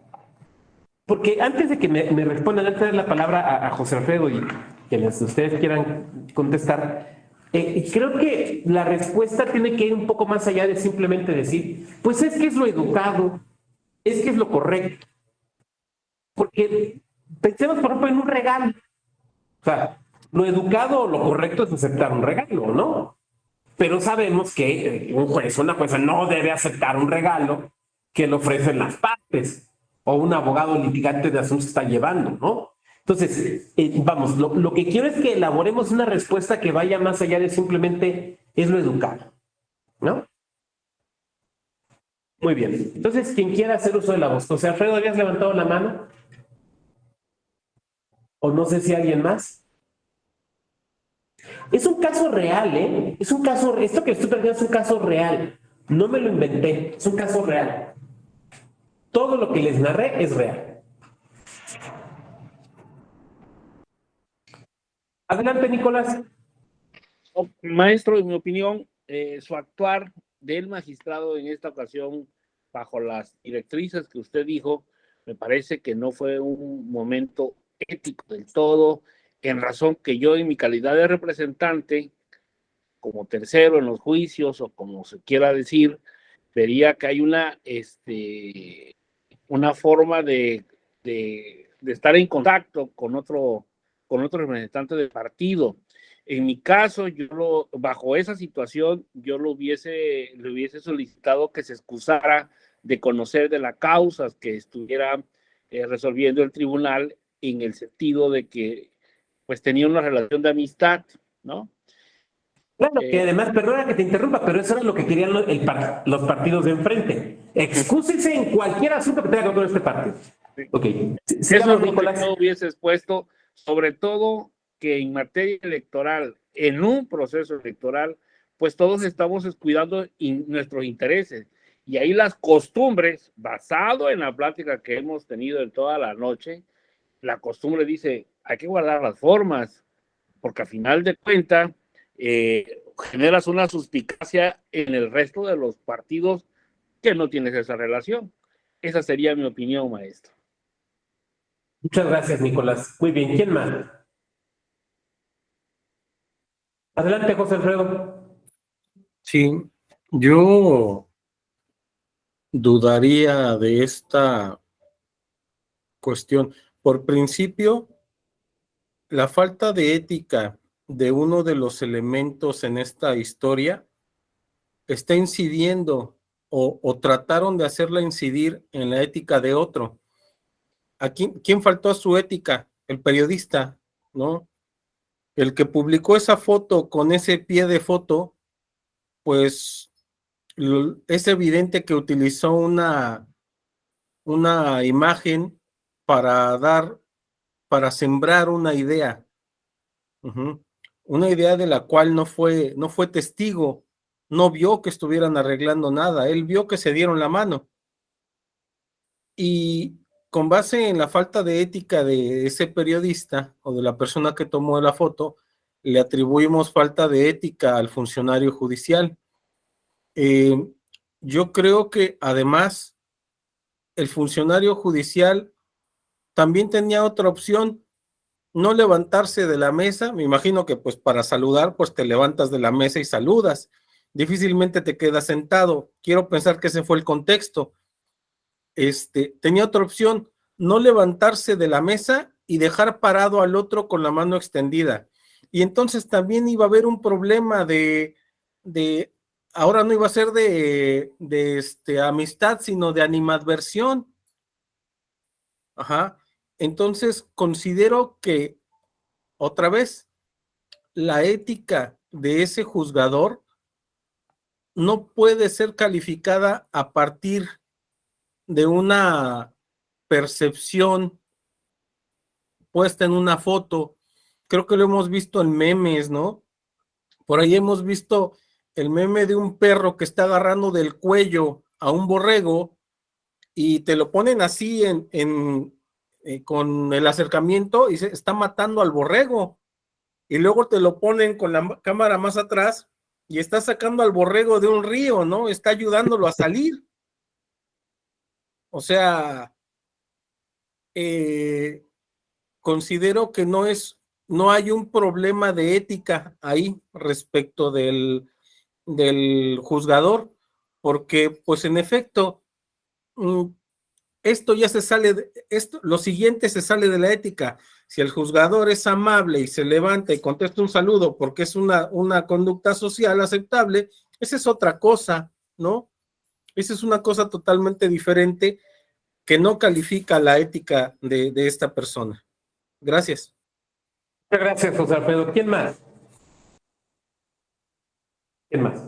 A: Porque antes de que me respondan, antes de dar la palabra a José Alfredo y quienes ustedes quieran contestar, creo que la respuesta tiene que ir un poco más allá de simplemente decir, pues es que es lo educado, es que es lo correcto. Porque pensemos, por ejemplo, en un regalo. O sea, lo educado o lo correcto es aceptar un regalo, ¿no? Pero sabemos que un juez o una jueza no debe aceptar un regalo que le ofrecen las partes o un abogado litigante de asuntos está llevando, ¿no? Entonces, vamos, lo que quiero es que elaboremos una respuesta que vaya más allá de simplemente es lo educado, ¿no? Muy bien. Entonces, quien quiera hacer uso de la voz. José Alfredo, ¿habías levantado la mano? O no sé si alguien más. Es un caso real, ¿eh? Es un caso, esto que estoy planteando es un caso real. No me lo inventé, es un caso real. Todo lo que les narré es real. Adelante, Nicolás.
B: Maestro, en mi opinión, su actuar del magistrado en esta ocasión, bajo las directrices que usted dijo, me parece que no fue un momento ético del todo, en razón que yo en mi calidad de representante, como tercero en los juicios o como se quiera decir, vería que hay una forma de estar en contacto con otro representante del partido. En mi caso, bajo esa situación, yo le hubiese solicitado que se excusara de conocer de las causas que estuviera resolviendo el tribunal, en el sentido de que pues tenía una relación de amistad, ¿no?
A: Claro, que además, perdona que te interrumpa, pero eso era lo que querían los partidos de enfrente. Excúsese en cualquier asunto que tenga que ver con este partido. Ok.
B: Eso es lo que yo hubiese expuesto, sobre todo que en materia electoral, en un proceso electoral, pues todos estamos descuidando nuestros intereses. Y ahí las costumbres, basado en la plática que hemos tenido en toda la noche, la costumbre dice, hay que guardar las formas, porque a final de cuentas generas una suspicacia en el resto de los partidos que no tienes esa relación. Esa sería mi opinión, maestro.
A: Muchas gracias, Nicolás. Muy bien, ¿quién más? Adelante, José Alfredo.
C: Sí, yo dudaría de esta cuestión. Por principio, la falta de ética de uno de los elementos en esta historia está incidiendo o trataron de hacerla incidir en la ética de otro. ¿Quién faltó a su ética? El periodista, ¿no? el que publicó esa foto con ese pie de foto, pues es evidente que utilizó una imagen para sembrar una idea. Uh-huh. Una idea de la cual no fue testigo, no vio que estuvieran arreglando nada, él vio que se dieron la mano. Y con base en la falta de ética de ese periodista o de la persona que tomó la foto, le atribuimos falta de ética al funcionario judicial. Yo creo que además el funcionario judicial también tenía otra opción, no levantarse de la mesa. Me imagino que pues para saludar pues te levantas de la mesa y saludas, difícilmente te quedas sentado. Quiero pensar que ese fue el contexto. Tenía otra opción, no levantarse de la mesa y dejar parado al otro con la mano extendida. Y entonces también iba a haber un problema de ahora no iba a ser de amistad, sino de animadversión. Ajá. Entonces considero que, otra vez, la ética de ese juzgador no puede ser calificada a partir de una percepción puesta en una foto. Creo que lo hemos visto en memes, ¿no? Por ahí hemos visto el meme de un perro que está agarrando del cuello a un borrego y te lo ponen así con el acercamiento y se está matando al borrego. Y luego te lo ponen con la cámara más atrás y está sacando al borrego de un río, ¿no? Está ayudándolo a salir. O sea, considero que no hay un problema de ética ahí respecto del juzgador, porque pues en efecto, esto ya se sale, lo siguiente se sale de la ética. Si el juzgador es amable y se levanta y contesta un saludo porque es una conducta social aceptable, esa es otra cosa, ¿no? Esa es una cosa totalmente diferente que no califica la ética de esta persona. Gracias.
A: Muchas gracias, José Alfredo. ¿Quién más? ¿Quién más?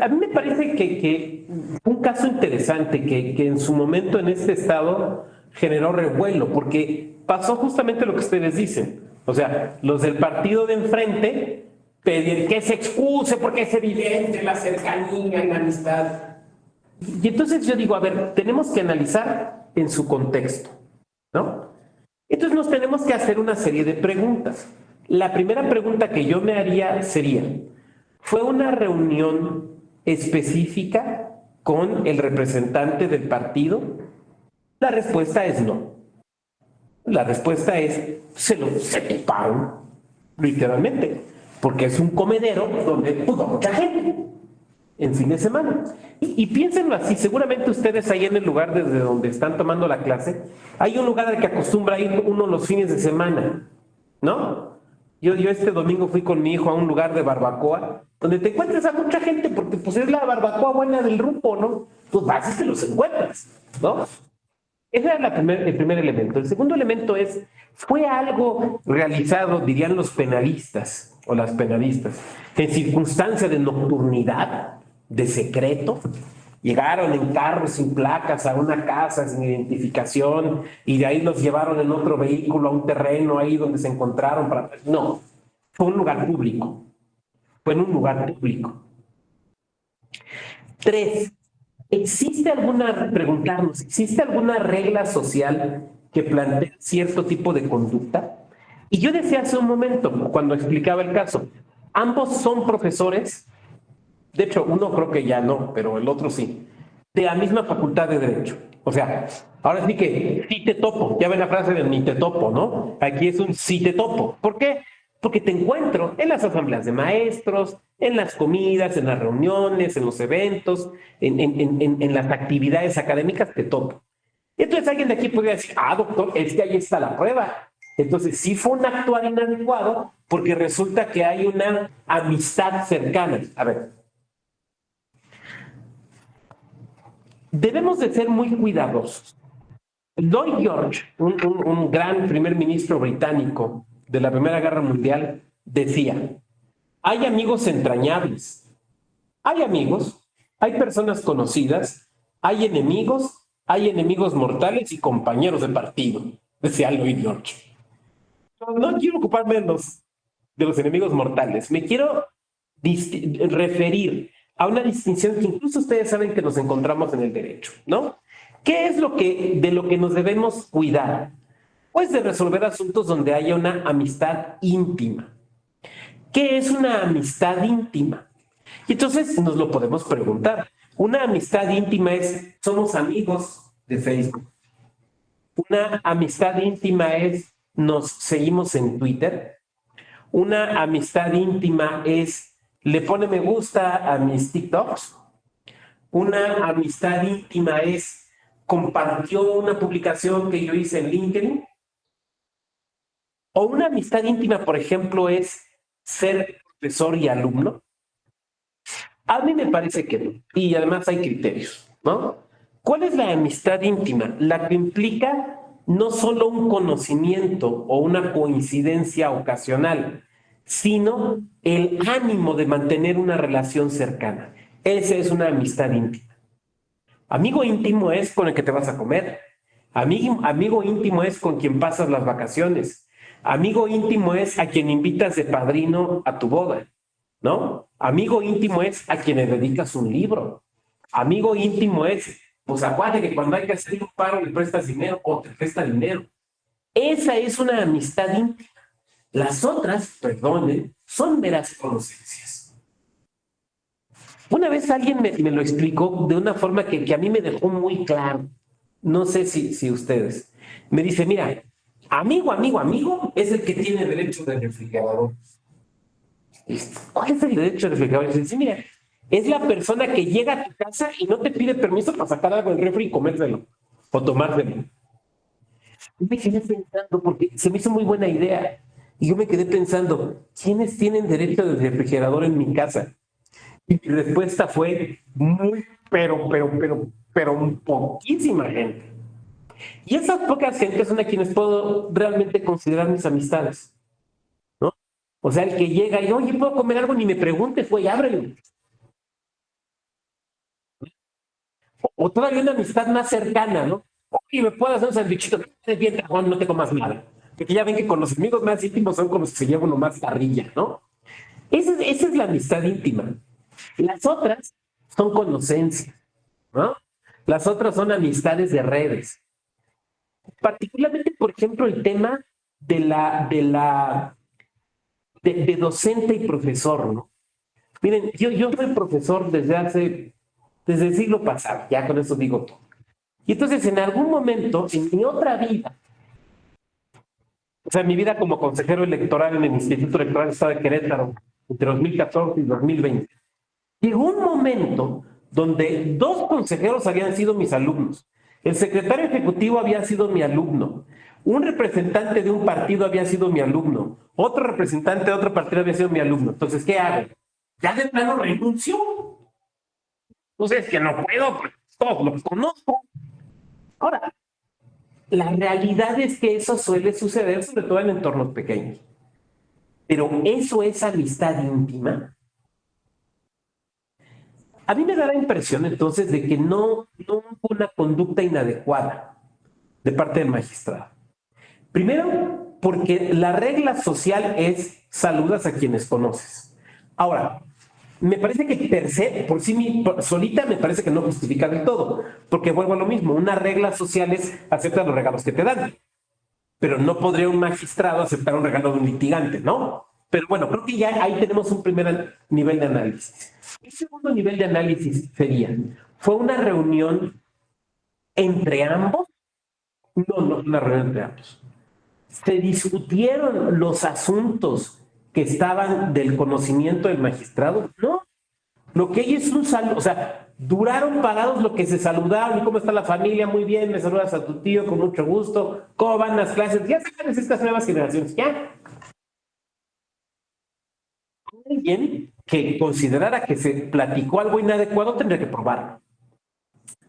A: A mí me parece que un caso interesante que en su momento en este estado generó revuelo, porque pasó justamente lo que ustedes dicen. O sea, los del partido de enfrente pedían que se excuse porque es evidente la cercanía y la amistad. Y entonces yo digo, a ver, tenemos que analizar en su contexto, ¿no? Entonces nos tenemos que hacer una serie de preguntas. La primera pregunta que yo me haría sería, ¿fue una reunión específica con el representante del partido? La respuesta es no. La respuesta es, se toparon, literalmente, porque es un comedero donde pudo mucha gente en fin de semana. Y piénsenlo así, seguramente ustedes ahí en el lugar desde donde están tomando la clase, hay un lugar al que acostumbra ir uno los fines de semana, ¿no? Yo este domingo fui con mi hijo a un lugar de barbacoa, donde te encuentras a mucha gente, porque pues es la barbacoa buena del rumbo, ¿no? Pues vas y te los encuentras, ¿no? Ese es el primer elemento. El segundo elemento es, fue algo realizado, dirían los penalistas o las penalistas, en circunstancia de nocturnidad, de secreto. Llegaron en carros sin placas a una casa sin identificación y de ahí los llevaron en otro vehículo a un terreno ahí donde se encontraron para... No, fue un lugar público. Fue en un lugar público. 3. ¿Existe alguna regla social que plantee cierto tipo de conducta? Y yo decía hace un momento, cuando explicaba el caso, ambos son profesores. De hecho, uno creo que ya no, pero el otro sí, de la misma facultad de Derecho. O sea, ahora sí que sí te topo, ya ven la frase de ni te topo, ¿no? Aquí es un sí te topo. ¿Por qué? Porque te encuentro en las asambleas de maestros, en las comidas, en las reuniones, en los eventos, en las actividades académicas, te topo. Entonces alguien de aquí podría decir, doctor, es que ahí está la prueba. Entonces sí fue un actuar inadecuado porque resulta que hay una amistad cercana. A ver, debemos de ser muy cuidadosos. Lloyd George, un gran primer ministro británico de la Primera Guerra Mundial decía, hay amigos entrañables, hay amigos, hay personas conocidas, hay enemigos mortales y compañeros de partido, decía Lloyd George. No quiero ocuparme de los enemigos mortales, me quiero referir a una distinción que incluso ustedes saben que nos encontramos en el derecho, ¿no? ¿Qué es de lo que nos debemos cuidar? Pues de resolver asuntos donde haya una amistad íntima. ¿Qué es una amistad íntima? Y entonces nos lo podemos preguntar. Una amistad íntima es, somos amigos de Facebook. Una amistad íntima es, nos seguimos en Twitter. Una amistad íntima es, le pone me gusta a mis TikToks. Una amistad íntima es, compartió una publicación que yo hice en LinkedIn. O una amistad íntima, por ejemplo, es ser profesor y alumno. A mí me parece que no. Y además hay criterios, ¿no? ¿Cuál es la amistad íntima? La que implica no solo un conocimiento o una coincidencia ocasional, sino el ánimo de mantener una relación cercana. Esa es una amistad íntima. Amigo íntimo es con el que te vas a comer. Amigo íntimo es con quien pasas las vacaciones. Amigo íntimo es a quien invitas de padrino a tu boda, ¿no? Amigo íntimo es a quien le dedicas un libro. Amigo íntimo es, pues acuérdate que cuando hay que hacer un paro le prestas dinero o te presta dinero. Esa es una amistad íntima. Las otras, perdonen, son meras conocencias. Una vez alguien me lo explicó de una forma que a mí me dejó muy claro. No sé si ustedes. Me dice, mira, amigo es el que tiene derecho de refrigerador. ¿Cuál es el derecho de refrigerador? Dice, mira, es la persona que llega a tu casa y no te pide permiso para sacar algo del refri y comérselo o tomártelo. Y me quedé pensando, porque se me hizo muy buena idea. Y yo me quedé pensando, ¿quiénes tienen derecho de refrigerador en mi casa? Y mi respuesta fue pero poquísima gente. Y esas pocas gentes son a quienes puedo realmente considerar mis amistades, ¿no? O sea, el que llega y, oye, ¿puedo comer algo? Ni me preguntes, güey, ábrelo. O todavía una amistad más cercana, ¿no? Oye, ¿me puedo hacer un sandwichito? Bien, Juan, no te comas nada. Porque ya ven que con los amigos más íntimos son con los que se lleva uno más carrilla, ¿no? Esa es la amistad íntima. Las otras son conocencias, ¿no? Las otras son amistades de redes. Particularmente, por ejemplo, el tema de docente y profesor, ¿no? Miren, yo soy profesor desde el siglo pasado, ya con eso digo todo. Y entonces, en algún momento, en mi otra vida, o sea, mi vida como consejero electoral en el Instituto Electoral del Estado de Querétaro, entre 2014 y 2020, llegó un momento donde 2 consejeros habían sido mis alumnos. El secretario ejecutivo había sido mi alumno. Un representante de un partido había sido mi alumno. Otro representante de otro partido había sido mi alumno. Entonces, ¿qué hago? Ya de plano renuncio. Entonces, es que no puedo, porque todos los conozco. Ahora, la realidad es que eso suele suceder, sobre todo en entornos pequeños. Pero ¿eso es amistad íntima? A mí me da la impresión entonces de que no hubo una conducta inadecuada de parte del magistrado. Primero, porque la regla social es saludas a quienes conoces. Ahora, me parece que per se, solita me parece que no justifica del todo, porque vuelvo a lo mismo, una regla social es aceptar los regalos que te dan, pero no podría un magistrado aceptar un regalo de un litigante, ¿no? Pero bueno, creo que ya ahí tenemos un primer nivel de análisis. El segundo nivel de análisis sería, ¿fue una reunión entre ambos? No, una reunión entre ambos. ¿Se discutieron los asuntos que estaban del conocimiento del magistrado? No. Lo que hay es un saludo, o sea, duraron parados lo que se saludaron. ¿Y cómo está la familia? Muy bien, me saludas a tu tío con mucho gusto. ¿Cómo van las clases? Ya sabes estas nuevas generaciones, ya. Alguien que considerara que se platicó algo inadecuado tendría que probarlo.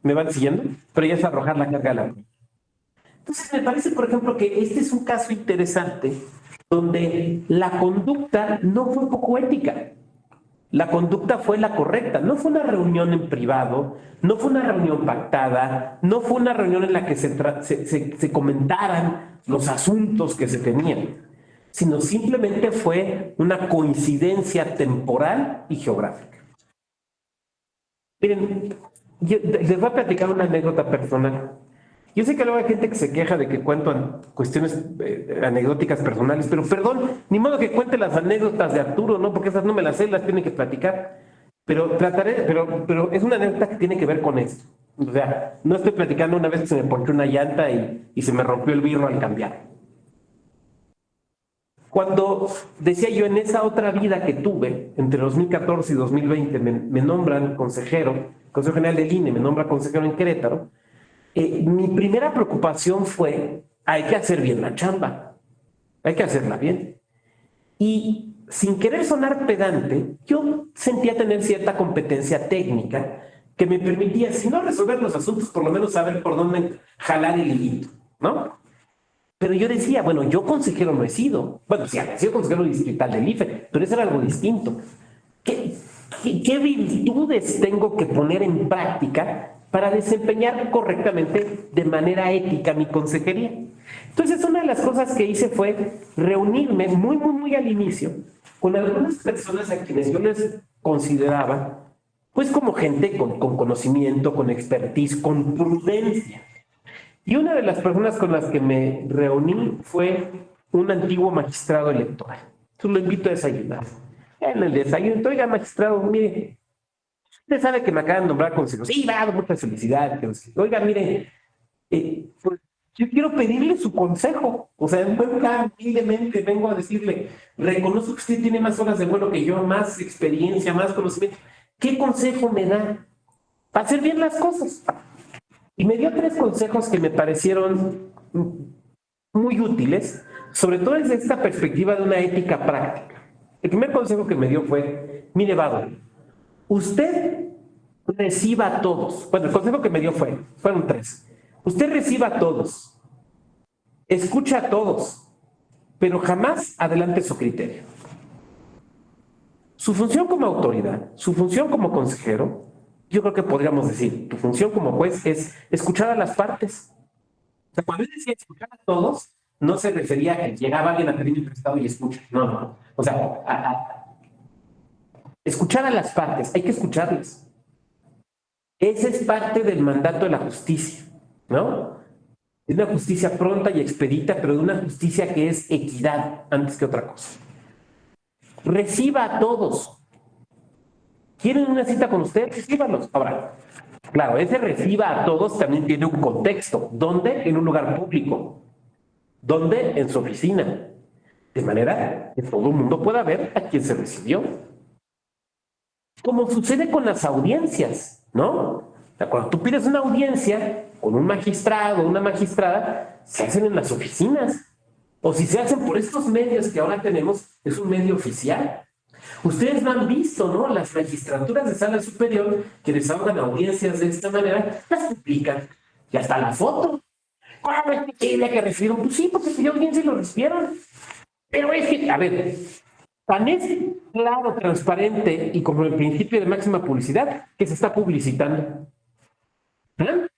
A: ¿Me van siguiendo? Pero ya es arrojar la carga de la prueba. Entonces, me parece, por ejemplo, que este es un caso interesante donde la conducta no fue poco ética. La conducta fue la correcta. No fue una reunión en privado, no fue una reunión pactada, no fue una reunión en la que se comentaran los asuntos que se tenían, sino simplemente fue una coincidencia temporal y geográfica. Miren, les voy a platicar una anécdota personal. Yo sé que luego hay gente que se queja de que cuento cuestiones anecdóticas personales, pero perdón, ni modo que cuente las anécdotas de Arturo, ¿no? Porque esas no me las sé, las tienen que platicar. Pero trataré, pero es una anécdota que tiene que ver con esto. O sea, no estoy platicando una vez que se me ponchó una llanta y se me rompió el birro al cambiar. Cuando decía yo, en esa otra vida que tuve, entre 2014 y 2020, me nombran consejero, Consejo General del INE, me nombra consejero en Querétaro. Mi primera preocupación fue, hay que hacer bien la chamba, hay que hacerla bien. Y sin querer sonar pedante, yo sentía tener cierta competencia técnica que me permitía, si no resolver los asuntos, por lo menos saber por dónde jalar el hilito, ¿no? Pero yo decía, bueno, yo consejero no he sido. Bueno, sí, he sido consejero distrital del IFE, pero eso era algo distinto. ¿Qué virtudes tengo que poner en práctica para desempeñar correctamente de manera ética mi consejería? Entonces, una de las cosas que hice fue reunirme muy al inicio con algunas personas a quienes yo les consideraba pues como gente con conocimiento, con expertise, con prudencia. Y una de las personas con las que me reuní fue un antiguo magistrado electoral. Entonces lo invito a desayunar. En el desayuno, oiga, magistrado, mire, usted sabe que me acaban de nombrar consejero. Sí, va, mucha felicidad. Oiga, mire, pues yo quiero pedirle su consejo. O sea, humildemente vengo a decirle, reconozco que usted tiene más horas de vuelo que yo, más experiencia, más conocimiento. ¿Qué consejo me da para hacer bien las cosas? Y me dio 3 consejos que me parecieron muy útiles, sobre todo desde esta perspectiva de una ética práctica. El primer consejo que me dio fue, mire, Vado, usted reciba a todos. Bueno, el consejo que me dio fueron 3. Usted reciba a todos, escucha a todos, pero jamás adelante su criterio. Su función como autoridad, su función como consejero, yo creo que podríamos decir, tu función como juez es escuchar a las partes. O sea, cuando él decía escuchar a todos, no se refería a que llegaba alguien a pedir un prestado y escucha. No. O sea, escuchar a las partes, hay que escucharles. Ese es parte del mandato de la justicia, ¿no? De una justicia pronta y expedita, pero de una justicia que es equidad antes que otra cosa. Reciba a todos. ¿Quieren una cita con usted? Recíbalos. Ahora, claro, ese reciba a todos también tiene un contexto. ¿Dónde? En un lugar público. ¿Dónde? En su oficina. De manera que todo el mundo pueda ver a quién se recibió. Como sucede con las audiencias, ¿no? O sea, cuando tú pides una audiencia con un magistrado o una magistrada, se hacen en las oficinas. O si se hacen por estos medios que ahora tenemos, es un medio oficial. Ustedes lo han visto, ¿no? Las magistraturas de sala superior que les hagan audiencias de esta manera, las publican. Y hasta la foto. ¿Cómo es posible que recibieron? Pues sí, porque pidió audiencia y lo recibieron. Pero es que, a ver, tan es claro, transparente y como el principio de máxima publicidad que se está publicitando. ¿Ah?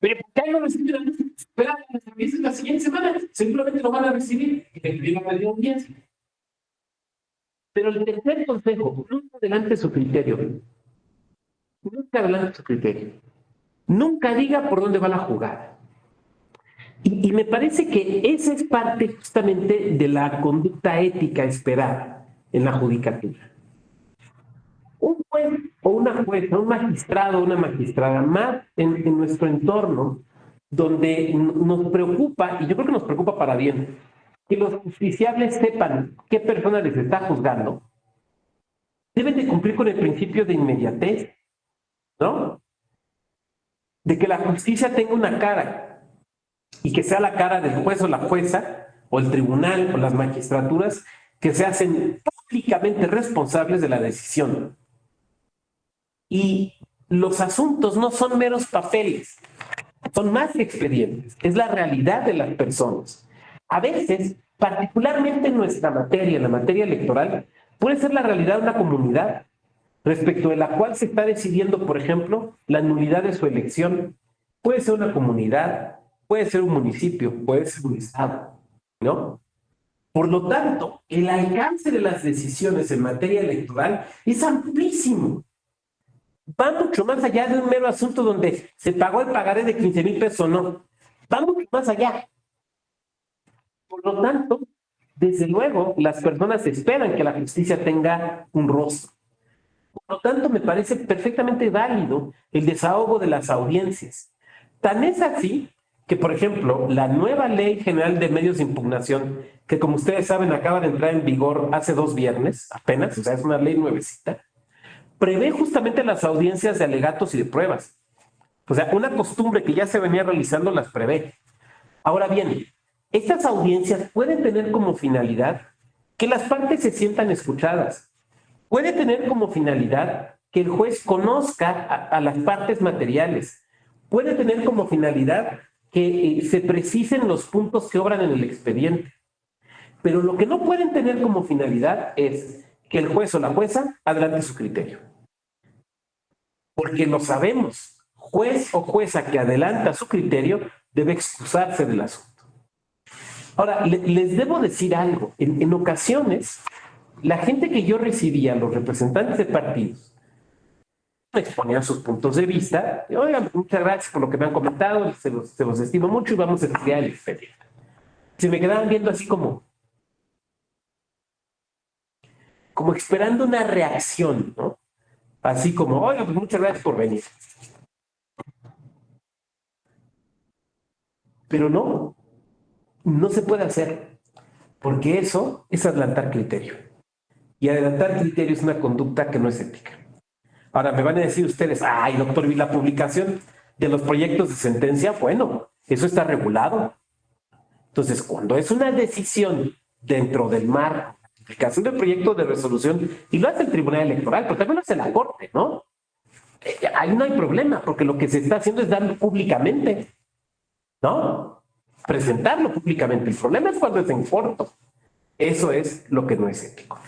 A: Pero ¿por qué no reciben? Esperan la siguiente semana, simplemente lo van a recibir y le pidieron pedir audiencia. Pero el tercer consejo, nunca adelante su criterio. Nunca adelante su criterio. Nunca diga por dónde va la jugada. Y me parece que esa es parte justamente de la conducta ética esperada en la judicatura. Un juez o una jueza, un magistrado o una magistrada, más en nuestro entorno, donde nos preocupa, y yo creo que nos preocupa para bien, que los justiciables sepan qué persona les está juzgando, deben de cumplir con el principio de inmediatez, ¿no? De que la justicia tenga una cara y que sea la cara del juez o la jueza o el tribunal o las magistraturas que se hacen públicamente responsables de la decisión. Y los asuntos no son meros papeles, son más que expedientes, es la realidad de las personas. A veces particularmente en nuestra materia, en la materia electoral, puede ser la realidad de una comunidad respecto de la cual se está decidiendo, por ejemplo, la nulidad de su elección. Puede ser una comunidad, puede ser un municipio, puede ser un estado, ¿no? Por lo tanto, el alcance de las decisiones en materia electoral es amplísimo. Va mucho más allá de un mero asunto donde se pagó el pagaré de 15,000 pesos o no. Va mucho más allá. Por lo tanto, desde luego, las personas esperan que la justicia tenga un rostro. Por lo tanto, me parece perfectamente válido el desahogo de las audiencias. Tan es así que, por ejemplo, la nueva Ley General de Medios de Impugnación, que como ustedes saben acaba de entrar en vigor hace 2 viernes, apenas, o sea, es una ley nuevecita, prevé justamente las audiencias de alegatos y de pruebas. O sea, una costumbre que ya se venía realizando las prevé. Ahora bien, estas audiencias pueden tener como finalidad que las partes se sientan escuchadas. Puede tener como finalidad que el juez conozca a las partes materiales. Puede tener como finalidad que se precisen los puntos que obran en el expediente. Pero lo que no pueden tener como finalidad es que el juez o la jueza adelante su criterio. Porque lo sabemos, juez o jueza que adelanta su criterio debe excusarse del asunto. Ahora, les debo decir algo. En ocasiones, la gente que yo recibía, los representantes de partidos, me exponían sus puntos de vista. Y, oigan, muchas gracias por lo que me han comentado, se los estimo mucho y vamos a estudiar el expediente. Se me quedaban viendo así como esperando una reacción, ¿no? Así como, oiga, pues muchas gracias por venir. Pero no se puede hacer, porque eso es adelantar criterio. Y adelantar criterio es una conducta que no es ética. Ahora me van a decir ustedes, ay, doctor, ¿y la publicación de los proyectos de sentencia? Bueno, eso está regulado. Entonces, cuando es una decisión dentro del marco de publicación del proyecto de resolución, y lo hace el Tribunal Electoral, pero también lo hace la Corte, ¿no? Ahí no hay problema, porque lo que se está haciendo es darlo públicamente, ¿no? Presentarlo públicamente. El problema es cuando es en corto. Eso es lo que no es ético.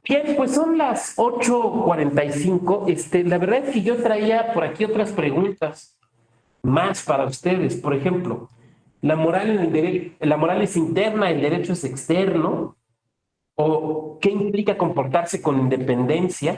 A: Bien, pues son las 8:45. La verdad es que yo traía por aquí otras preguntas más para ustedes. Por ejemplo, la moral es interna, el derecho es externo, o qué implica comportarse con independencia,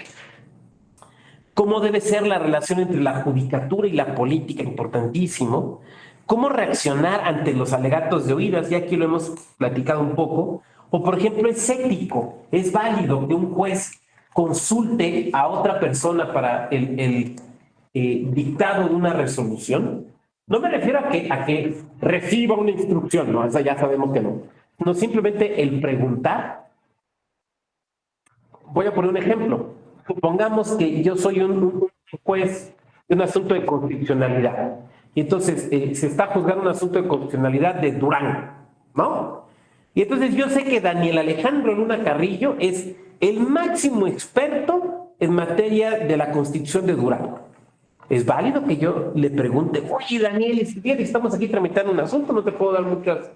A: cómo debe ser la relación entre la judicatura y la política, importantísimo, cómo reaccionar ante los alegatos de oídas, ya aquí lo hemos platicado un poco, o por ejemplo, es ético, es válido que un juez consulte a otra persona para el dictado de una resolución. No me refiero a que reciba una instrucción, no, esa ya sabemos que no. No, simplemente el preguntar. Voy a poner un ejemplo. Supongamos que yo soy un juez de un asunto de constitucionalidad. Y entonces se está juzgando un asunto de constitucionalidad de Durango, ¿no? Y entonces yo sé que Daniel Alejandro Luna Carrillo es el máximo experto en materia de la Constitución de Durango. Es válido que yo le pregunte, oye Daniel, si bien estamos aquí tramitando un asunto, no te puedo dar muchos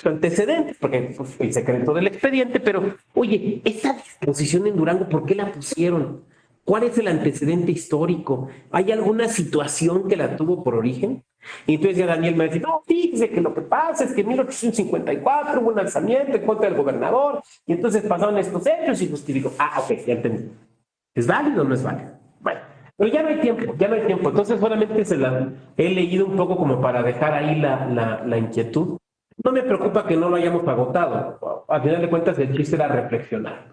A: antecedentes, porque pues, el secreto del expediente, pero oye, esa disposición en Durango, ¿por qué la pusieron? ¿Cuál es el antecedente histórico? ¿Hay alguna situación que la tuvo por origen? Y entonces ya Daniel me dice, no, fíjese que lo que pasa es que en 1854 hubo un alzamiento en contra del gobernador y entonces pasaron estos hechos y justificó. Ok, ya entendí. ¿Es válido o no es válido? Bueno, pero ya no hay tiempo. Entonces solamente he leído un poco como para dejar ahí la inquietud. No me preocupa que no lo hayamos agotado. Al final de cuentas el chiste era reflexionar.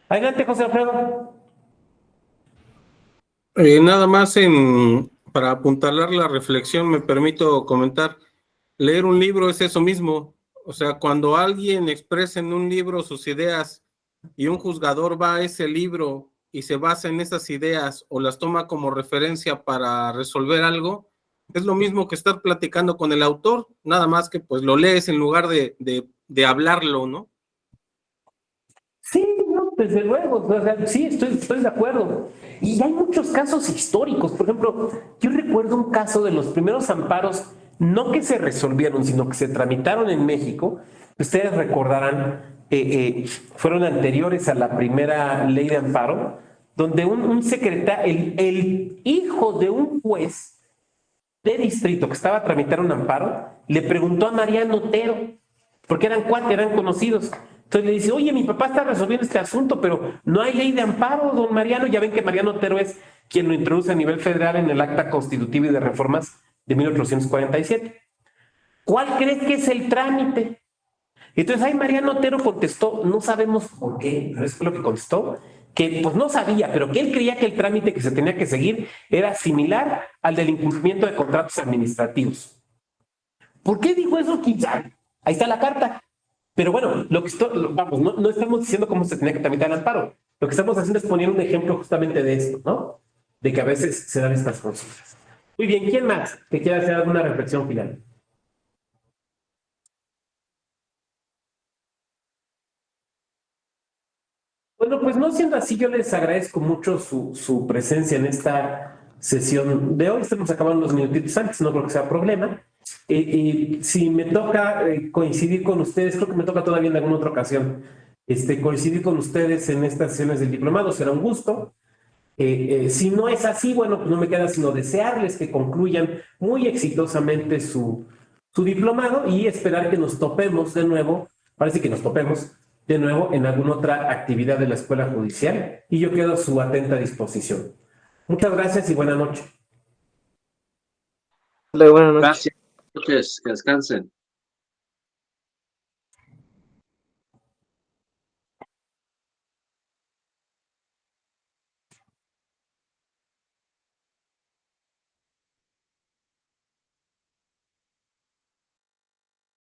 A: Adelante, José Alfredo.
C: Nada más para apuntalar la reflexión, me permito comentar, leer un libro es eso mismo, o sea, cuando alguien expresa en un libro sus ideas y un juzgador va a ese libro y se basa en esas ideas o las toma como referencia para resolver algo, es lo mismo que estar platicando con el autor, nada más que pues lo lees en lugar de hablarlo, ¿no?
A: Sí, no, desde luego, o sea, sí, estoy de acuerdo. Y hay muchos casos históricos. Por ejemplo, yo recuerdo un caso de los primeros amparos no que se resolvieron, sino que se tramitaron en México, ustedes recordarán, fueron anteriores a la primera ley de amparo, donde un secretario, el hijo de un juez de distrito que estaba tramitando un amparo, le preguntó a Mariano Otero, porque eran conocidos. Entonces le dice, oye, mi papá está resolviendo este asunto, pero no hay ley de amparo, don Mariano. Ya ven que Mariano Otero es quien lo introduce a nivel federal en el Acta Constitutiva y de Reformas de 1847. ¿Cuál crees que es el trámite? Entonces ahí Mariano Otero contestó, no sabemos por qué, pero eso fue lo que contestó, que pues no sabía, pero que él creía que el trámite que se tenía que seguir era similar al del incumplimiento de contratos administrativos. ¿Por qué dijo eso? ¿Quién sabe? Ahí está la carta. Pero bueno, vamos, no estamos diciendo cómo se tenía que tramitar el amparo. Lo que estamos haciendo es poner un ejemplo justamente de esto, ¿no? De que a veces se dan estas consultas. Muy bien, ¿quién más que quiera hacer alguna reflexión final? Bueno, pues no siendo así, yo les agradezco mucho su presencia en esta sesión de hoy. Estamos acabando unos minutitos antes, no creo que sea problema. Si me toca coincidir con ustedes, creo que me toca todavía en alguna otra ocasión, coincidir con ustedes en estas sesiones del diplomado, será un gusto. Si no es así, bueno, pues no me queda sino desearles que concluyan muy exitosamente su diplomado y esperar que nos topemos de nuevo, parece que nos topemos de nuevo en alguna otra actividad de la Escuela Judicial y yo quedo a su atenta disposición. Muchas gracias y buenas noches.
E: Hola, buenas noches.
F: Gracias, que descansen.